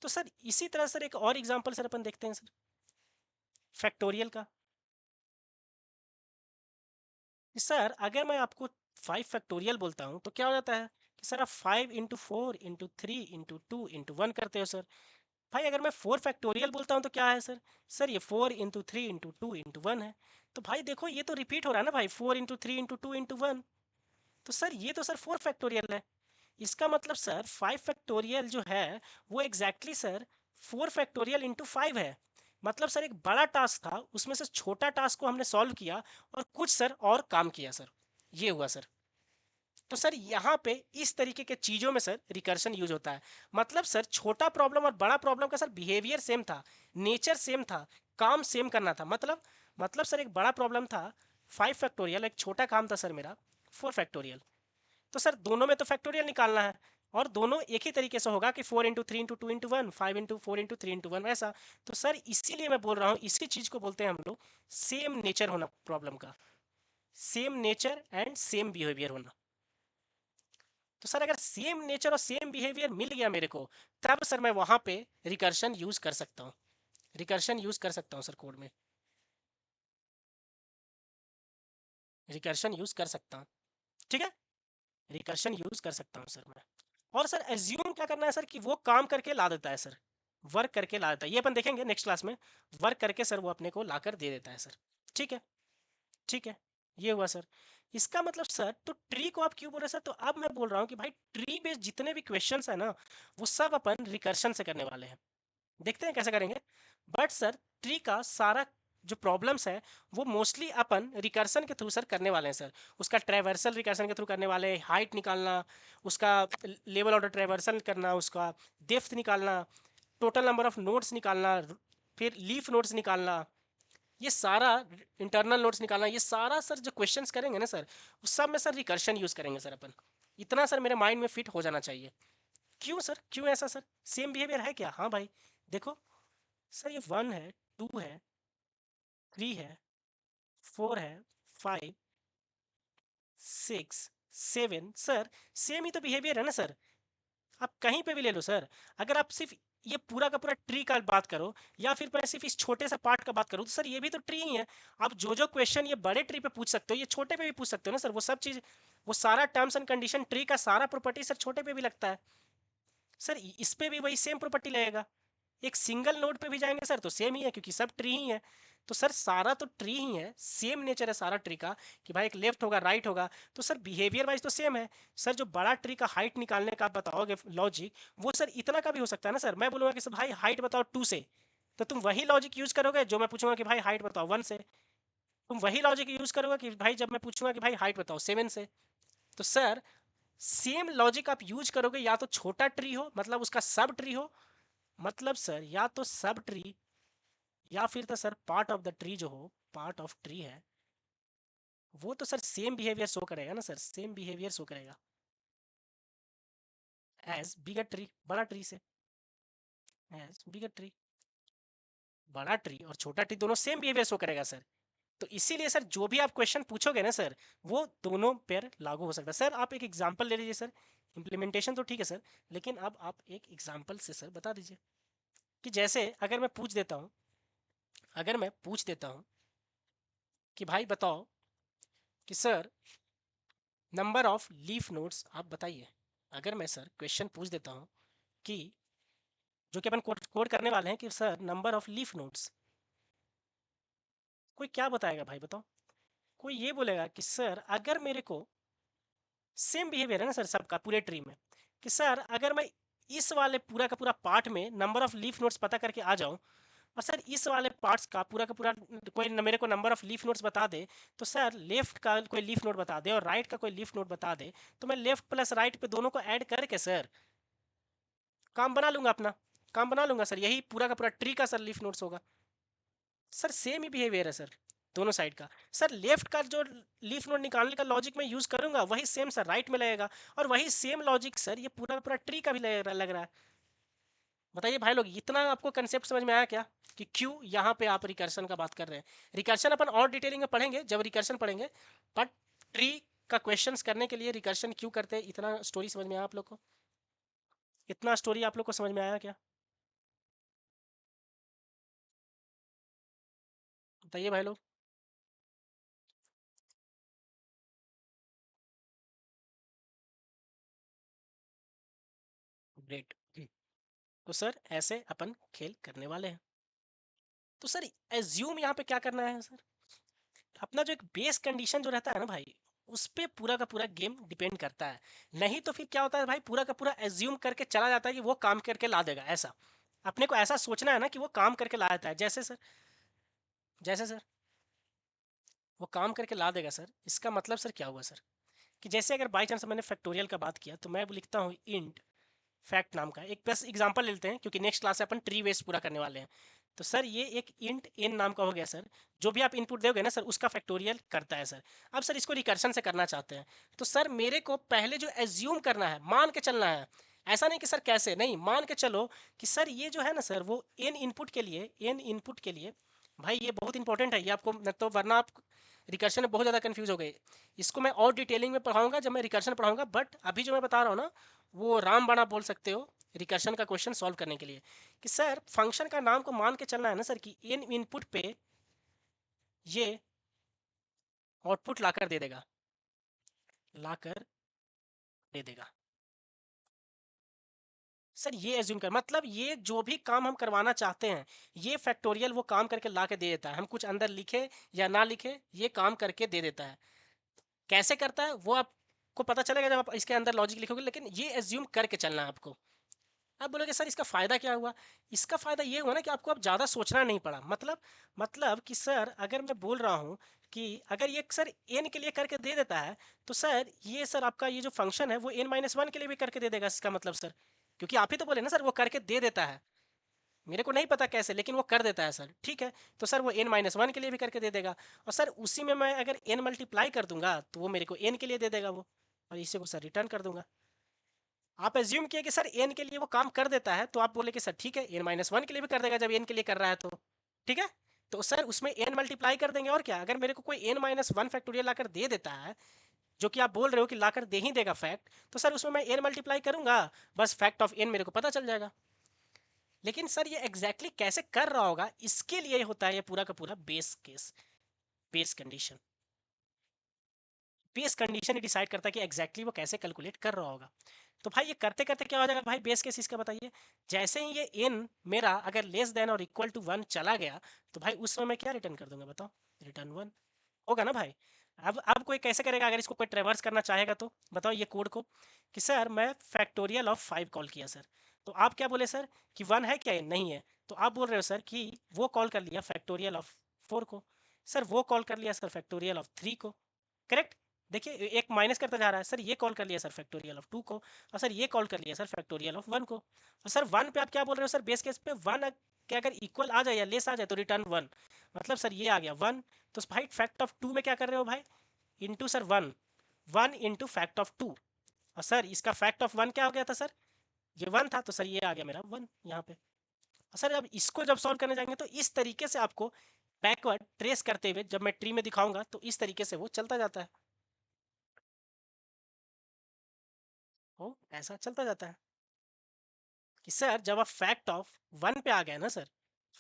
तो सर इसी तरह सर एक और एग्जांपल सर अपन देखते हैं सर फैक्टोरियल का। सर अगर मैं आपको 5 फैक्टोरियल बोलता हूँ तो क्या हो जाता है कि सर आप 5 इंटू 4 इंटू 3 इंटू 2 इंटू 1 करते हो सर। भाई अगर मैं 4 फैक्टोरियल बोलता हूँ तो क्या है सर, सर ये 4 इंटू 3 इंटू 2 इंटू 1 है। तो भाई देखो ये तो रिपीट हो रहा है ना भाई, 4 इंटू 3 इंटू 2 इंटू 1। तो सर ये तो सर 4 फैक्टोरियल है। इसका मतलब सर 5 फैक्टोरियल जो है वो एग्जैक्टली सर 4 फैक्टोरियल इंटू 5 है। मतलब सर एक बड़ा टास्क था, उसमें से छोटा टास्क को हमने सॉल्व किया और कुछ सर और काम किया सर, ये हुआ सर। तो सर यहाँ पे इस तरीके के चीज़ों में सर रिकर्शन यूज होता है। मतलब सर छोटा प्रॉब्लम और बड़ा प्रॉब्लम का सर बिहेवियर सेम था, नेचर सेम था, काम सेम करना था। मतलब सर एक बड़ा प्रॉब्लम था 5 फैक्टोरियल, एक छोटा काम था सर मेरा 4 फैक्टोरियल। तो सर दोनों में तो फैक्टोरियल निकालना है और दोनों एक ही तरीके से होगा कि 4 into 3 into 2 into 1, 5 into 4 into 3 into 1 वैसा। तो सर इसीलिए मैं बोल रहा हूँ, इसी चीज़ को बोलते हैं हम लोग सेम नेचर होना प्रॉब्लम का, same nature and same behaviour होना। तो सर अगर सेम नेचर और सेम बिहेवियर मिल गया मेरे को, तब सर मैं वहां पे रिकर्शन यूज कर सकता हूँ, रिकर्शन यूज कर सकता हूँ सर कोड में, रिकर्शन यूज कर सकता हूँ। ठीक है, रिकर्शन यूज कर सकता हूँ सर मैं। और सर एज्यूम क्या करना है सर कि वो काम करके ला देता है सर, वर्क करके ला देता है, ये अपन देखेंगे नेक्स्ट क्लास में। वर्क करके सर वो अपने को लाकर दे देता है सर। ठीक है, ठीक है, ये हुआ सर। इसका मतलब सर तो ट्री को आप क्यों बोल रहे हैं सर, तो अब मैं बोल रहा हूँ कि भाई ट्री बेस्ड जितने भी क्वेश्चंस है ना वो सब अपन रिकर्शन से करने वाले हैं। देखते हैं कैसे करेंगे। बट सर ट्री का सारा जो प्रॉब्लम्स है वो मोस्टली अपन रिकर्सन के थ्रू सर करने वाले हैं सर। उसका ट्रैवर्सल रिकर्सन के थ्रू करने वाले हैं, हाइट निकालना, उसका लेवल ऑर्डर ट्रैवर्सल करना, उसका डेप्थ निकालना, टोटल नंबर ऑफ नोड्स निकालना, फिर लीफ नोड्स निकालना, ये सारा इंटरनल नोड्स निकालना, ये सारा सर जो क्वेश्चंस करेंगे ना सर उस सब में सर रिकर्शन यूज़ करेंगे सर अपन। इतना सर मेरे माइंड में फिट हो जाना चाहिए। क्यों सर, क्यों ऐसा सर, सेम बिहेवियर है क्या? हाँ भाई देखो सर, ये 1 है, 2 है, 3 है, 4 है, 5, 6, 7 सर सेम ही तो बिहेवियर है ना सर। आप कहीं पे भी ले लो सर। अगर आप सिर्फ ये पूरा का पूरा ट्री का बात करो या फिर मैं सिर्फ इस छोटे से पार्ट का बात करूँ तो सर ये भी तो ट्री ही है। आप जो जो क्वेश्चन ये बड़े ट्री पे पूछ सकते हो ये छोटे पे भी पूछ सकते हो ना सर। वो सब चीज़, वो सारा टर्म्स एंड कंडीशन ट्री का सारा प्रॉपर्टी सर छोटे पे भी लगता है सर। इस पे भी वही सेम प्रॉपर्टी लगेगा। एक सिंगल नोड पे भी जाएंगे सर तो सेम ही है क्योंकि सब ट्री ही है। तो सर सारा तो ट्री ही है, सेम नेचर है सारा ट्री का कि भाई एक लेफ्ट होगा राइट होगा। तो सर बिहेवियर वाइज तो सेम है। सर जो बड़ा ट्री का हाइट निकालने का आप बताओगे लॉजिक, वो सर इतना का भी हो सकता है ना सर। मैं बोलूँगा कि सर भाई हाइट बताओ 2 से, तो तुम वही लॉजिक यूज़ करोगे जो मैं पूछूंगा कि भाई हाइट बताओ 1 से। तुम वही लॉजिक यूज़ करोगे कि भाई जब मैं पूछूंगा कि भाई हाइट बताओ 7 से। तो सर सेम लॉजिक आप यूज करोगे, या तो छोटा ट्री हो मतलब उसका सब ट्री हो, मतलब सर या तो सब ट्री या फिर तो sir part of the tree जो हो, पार्ट ऑफ ट्री है वो तो सर सेम बिहेवियर शो करेगा ना सर, सेम बिहेवियर शो करेगा एज बिगर ट्री, बड़ा ट्री से, एज बिगर ट्री। बड़ा ट्री और छोटा ट्री दोनों सेम बिहेवियर शो करेगा सर। तो इसीलिए सर जो भी आप क्वेश्चन पूछोगे ना सर वो दोनों पर लागू हो सकता है सर। आप एक एग्जांपल ले लीजिए सर, इम्प्लीमेंटेशन तो ठीक है सर, लेकिन अब आप एक एग्जांपल से सर बता दीजिए कि जैसे अगर मैं पूछ देता हूँ, अगर मैं पूछ देता हूँ कि भाई बताओ कि sir number of leaf nodes आप बताइए। अगर मैं सर क्वेश्चन पूछ देता हूँ कि जो कि अपन कोड कोड करने वाले हैं कि sir number of leaf nodes, कोई क्या बताएगा भाई बताओ? कोई ये बोलेगा कि सर अगर मेरे को सेम बिहेवियर है ना सर सबका पूरे ट्री में, कि सर अगर मैं इस वाले पूरा का पूरा पार्ट में नंबर ऑफ लीफ नोड्स पता करके आ जाऊं और सर इस वाले पार्ट्स का पूरा कोई मेरे को नंबर ऑफ लीफ नोड्स बता दे, तो सर लेफ्ट का कोई लीफ नोड बता दे और राइट का कोई लीफ नोड बता दे, तो मैं लेफ्ट प्लस राइट पे दोनों को ऐड करके सर काम बना लूंगा, अपना काम बना लूंगा सर। यही पूरा का पूरा ट्री का सर लीफ नोड्स होगा सर। सेम ही बिहेवियर है सर, दोनों साइड का। सर लेफ्ट का जो लीफ नोड निकालने का लॉजिक मैं यूज करूंगा वही सेम सर राइट में लगेगा, और वही सेम लॉजिक सर ये पूरा पूरा ट्री का भी लग रहा है। बताइए भाई लोग, इतना आपको कंसेप्ट समझ में आया क्या कि क्यों यहाँ पे आप रिकर्शन का बात कर रहे हैं। रिकर्शन अपन और डिटेलिंग में पढ़ेंगे जब रिकर्शन पढ़ेंगे, बट ट्री का क्वेश्चंस करने के लिए रिकर्शन क्यों करते हैं, इतना स्टोरी समझ में आया आप लोग को? इतना स्टोरी आप लोग को समझ में आया क्या? बताइए भाई लोग। ग्रेट। तो सर ऐसे अपन खेल करने वाले हैं। तो सर एज्यूम यहाँ पे क्या करना है सर, अपना जो एक बेस कंडीशन जो रहता है ना भाई, उस पे पूरा का पूरा गेम डिपेंड करता है। नहीं तो फिर क्या होता है भाई, पूरा का पूरा एज्यूम करके चला जाता है कि वो काम करके ला देगा, ऐसा अपने को ऐसा सोचना है ना कि वो काम करके ला देता है। जैसे सर वो काम करके ला देगा सर, इसका मतलब सर क्या हुआ सर, कि जैसे अगर बाई चांस मैंने फैक्टोरियल का बात किया तो मैं लिखता हूँ इंट फैक्ट नाम का एक बस एग्जांपल लेते हैं, क्योंकि नेक्स्ट क्लास से अपन ट्री बेस पूरा करने वाले हैं। तो सर ये एक इंट एन नाम का हो गया सर, जो भी आप इनपुट दोगे ना सर उसका फैक्टोरियल करता है सर। अब सर इसको रिकर्शन से करना चाहते हैं, तो सर मेरे को पहले जो एज्यूम करना है, मान के चलना है, ऐसा नहीं कि सर कैसे नहीं, मान के चलो कि सर ये जो है ना सर वो एन इनपुट के लिए भाई ये बहुत इंपॉर्टेंट है, ये आपको न तो वरना आप रिकर्शन में बहुत ज़्यादा कंफ्यूज हो गए। इसको मैं और डिटेलिंग में पढ़ाऊंगा जब मैं रिकर्शन पढ़ाऊंगा, बट अभी जो मैं बता रहा हूँ ना वो राम बाणा बोल सकते हो रिकर्शन का क्वेश्चन सॉल्व करने के लिए, कि सर फंक्शन का नाम को मान के चलना है ना सर कि इन इनपुट पे ये आउटपुट लाकर दे देगा। सर ये एज्यूम कर मतलब ये जो भी काम हम करवाना चाहते हैं, ये फैक्टोरियल वो काम करके ला के दे देता है, हम कुछ अंदर लिखे या ना लिखे ये काम करके दे देता है। कैसे करता है वो आपको पता चलेगा जब आप इसके अंदर लॉजिक लिखोगे, लेकिन ये एज्यूम करके चलना है आपको। आप बोलोगे सर इसका फ़ायदा क्या हुआ? इसका फ़ायदा ये हुआ ना कि आपको अब ज़्यादा सोचना नहीं पड़ा। मतलब कि सर अगर मैं बोल रहा हूँ कि अगर ये सर एन के लिए करके दे देता है, तो सर ये सर आपका ये जो फंक्शन है वो एन माइनस वन के लिए भी करके दे देगा, इसका मतलब सर, क्योंकि आप ही तो बोले ना सर वो करके दे देता है। मेरे को नहीं पता कैसे, लेकिन वो कर देता है सर, ठीक है। तो सर वो एन माइनस वन के लिए भी करके दे देगा, और सर उसी में मैं अगर एन मल्टीप्लाई कर दूंगा तो वो मेरे को एन के लिए दे देगा वो, और इसे को सर रिटर्न कर दूंगा। आप एज्यूम किए कि सर एन के लिए वो काम कर देता है, तो आप बोले कि सर ठीक है एन माइनस वन के लिए भी कर देगा जब एन के लिए कर रहा है तो ठीक है। तो सर उसमें एन मल्टीप्लाई कर देंगे, और क्या, अगर मेरे को कोई एन माइनस वन फैक्टोरियल लाकर दे देता है, जो कि आप बोल रहे हो कि लाकर दे ही देगा फैक्ट, तो सर उसमें मैं एन मल्टीप्लाई करूंगा, बस फैक्ट ऑफ एन मेरे को पता चल जाएगा। लेकिन सर ये एग्जैक्टली exactly कैसे कर रहा होगा, इसके लिए होता है ये पूरा का पूरा base case, base condition. Base condition ही डिसाइड करता है कि एग्जैक्टली exactly वो कैसे कैलकुलेट कर रहा होगा। तो भाई ये करते करते क्या हो जाएगा भाई, बेस केस इसका बताइए। जैसे ही ये इन मेरा अगर लेस देन और इक्वल टू वन चला गया, तो भाई उस समय मैं क्या रिटर्न कर दूंगा बताओ, रिटर्न वन होगा ना भाई। अब कोई कैसे करेगा, अगर इसको कोई ट्रेवर्स करना चाहेगा तो बताओ ये कोड को, कि सर मैं फैक्टोरियल ऑफ फाइव कॉल किया सर, तो आप क्या बोले सर कि वन है क्या, ये नहीं है, तो आप बोल रहे हो सर कि वो कॉल कर लिया फैक्टोरियल ऑफ फोर को, सर वो कॉल कर लिया सर फैक्टोरियल ऑफ थ्री को, करेक्ट। देखिए एक माइनस करता जा रहा है, सर ये कॉल कर लिया सर फैक्टोरियल ऑफ टू को, और सर ये कॉल कर लिया सर फैक्टोरियल ऑफ वन को, और सर वन पे आप क्या बोल रहे हो सर, बेस केस पे वन के अगर इक्वल आ जाए या लेस आ जाए तो रिटर्न वन, मतलब सर ये आ गया वन। तो भाई फैक्ट ऑफ टू में क्या कर रहे हो भाई, into sir one, one into fact of two, और सर इसका फैक्ट ऑफ वन क्या हो गया था सर, ये वन था, तो सर ये आ गया मेरा वन यहाँ पे। और सर अब इसको जब सॉल्व करने जाएंगे तो इस तरीके से आपको बैकवर्ड ट्रेस करते हुए जब मैं ट्री में दिखाऊंगा तो इस तरीके से वो चलता जाता है, वो ऐसा चलता जाता है कि सर जब आप फैक्ट ऑफ वन पे आ गए ना सर,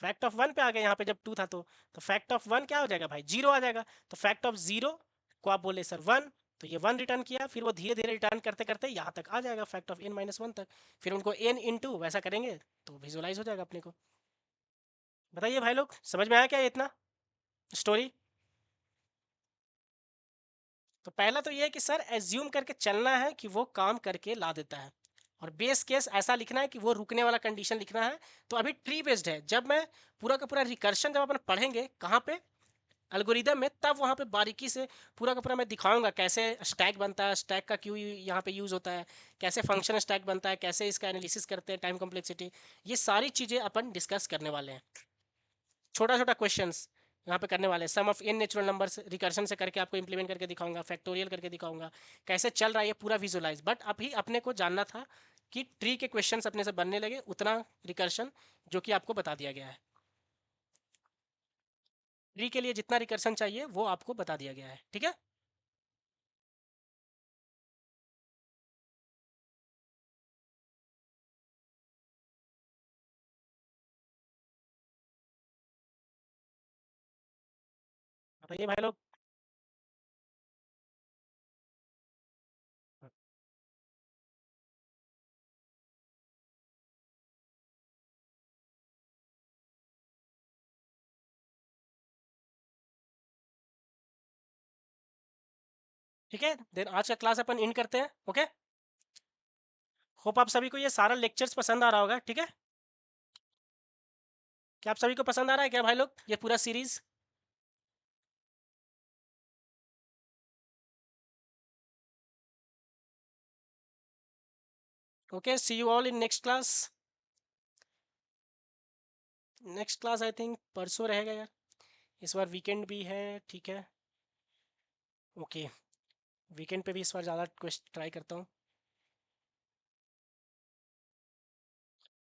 फैक्ट ऑफ वन पे आ गए यहाँ पे जब टू था तो फैक्ट ऑफ वन क्या हो जाएगा भाई, जीरो आ जाएगा। तो फैक्ट ऑफ जीरो को आप बोले सर वन, तो ये वन रिटर्न किया, फिर वो धीरे धीरे रिटर्न करते करते यहाँ तक आ जाएगा fact of n minus one तक, फिर उनको एन इंटू वैसा करेंगे तो विजुलाइज हो जाएगा अपने को। बताइए भाई लोग समझ में आया क्या ये इतना स्टोरी? तो पहला तो ये है कि सर एज्यूम करके चलना है कि वो काम करके ला देता है, और बेस केस ऐसा लिखना है कि वो रुकने वाला कंडीशन लिखना है। तो अभी ट्री बेस्ड है, जब मैं पूरा का पूरा रिकर्शन जब अपन पढ़ेंगे कहाँ पे, एल्गोरिदम में, तब वहाँ पे बारीकी से पूरा का पूरा मैं दिखाऊंगा कैसे स्टैक बनता है, स्टैक का क्यों यहाँ पे यूज़ होता है, कैसे फंक्शन स्टैक बनता है, कैसे इसका एनालिसिस करते हैं, टाइम कॉम्प्लेक्सिटी, ये सारी चीज़ें अपन डिस्कस करने वाले हैं। छोटा छोटा क्वेश्चंस यहाँ पे करने वाले sum of n natural numbers recursion से करके आपको इंप्लीमेंट करके दिखाऊंगा, फैक्टोरियल करके दिखाऊंगा, कैसे चल रहा है ये पूरा विजुअलाइज। बट अभी अपने को जानना था कि ट्री के क्वेश्चंस अपने से बनने लगे उतना रिकर्शन जो कि आपको बता दिया गया है। ट्री के लिए जितना रिकर्शन चाहिए वो आपको बता दिया गया है, ठीक है। बताइए भाई लोग। ठीक है, देन आज का क्लास अपन इन करते हैं। ओके, होप आप सभी को ये सारा लेक्चर्स पसंद आ रहा होगा, ठीक है। क्या आप सभी को पसंद आ रहा है क्या भाई लोग, ये पूरा series? Okay, see you all in next class. Next class I think परसों रहेगा यार, इस बार वीकेंड भी है, ठीक है। ओके, वीकेंड पे भी इस बार ज़्यादा क्वेश्चन ट्राई करता हूँ।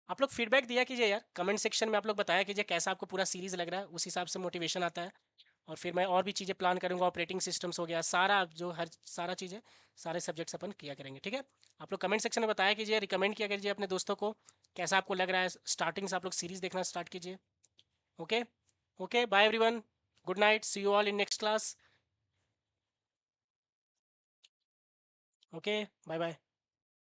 आप लोग फीडबैक दिया कीजिए यार, कमेंट सेक्शन में आप लोग बताया कीजिए कैसा आपको पूरा सीरीज लग रहा है, उस हिसाब से मोटिवेशन आता है। और फिर मैं और भी चीज़ें प्लान करूँगा, ऑपरेटिंग सिस्टम्स हो गया, सारा जो हर सारा चीज़ें, सारे सब्जेक्ट्स अपन किया करेंगे, ठीक है। आप लोग कमेंट सेक्शन में बताया कीजिए, रिकमेंड किया कीजिए अपने दोस्तों को, कैसा आपको लग रहा है। स्टार्टिंग से आप लोग सीरीज़ देखना स्टार्ट कीजिए। Okay, okay, bye everyone, good night, see you all in next class. Okay, bye bye.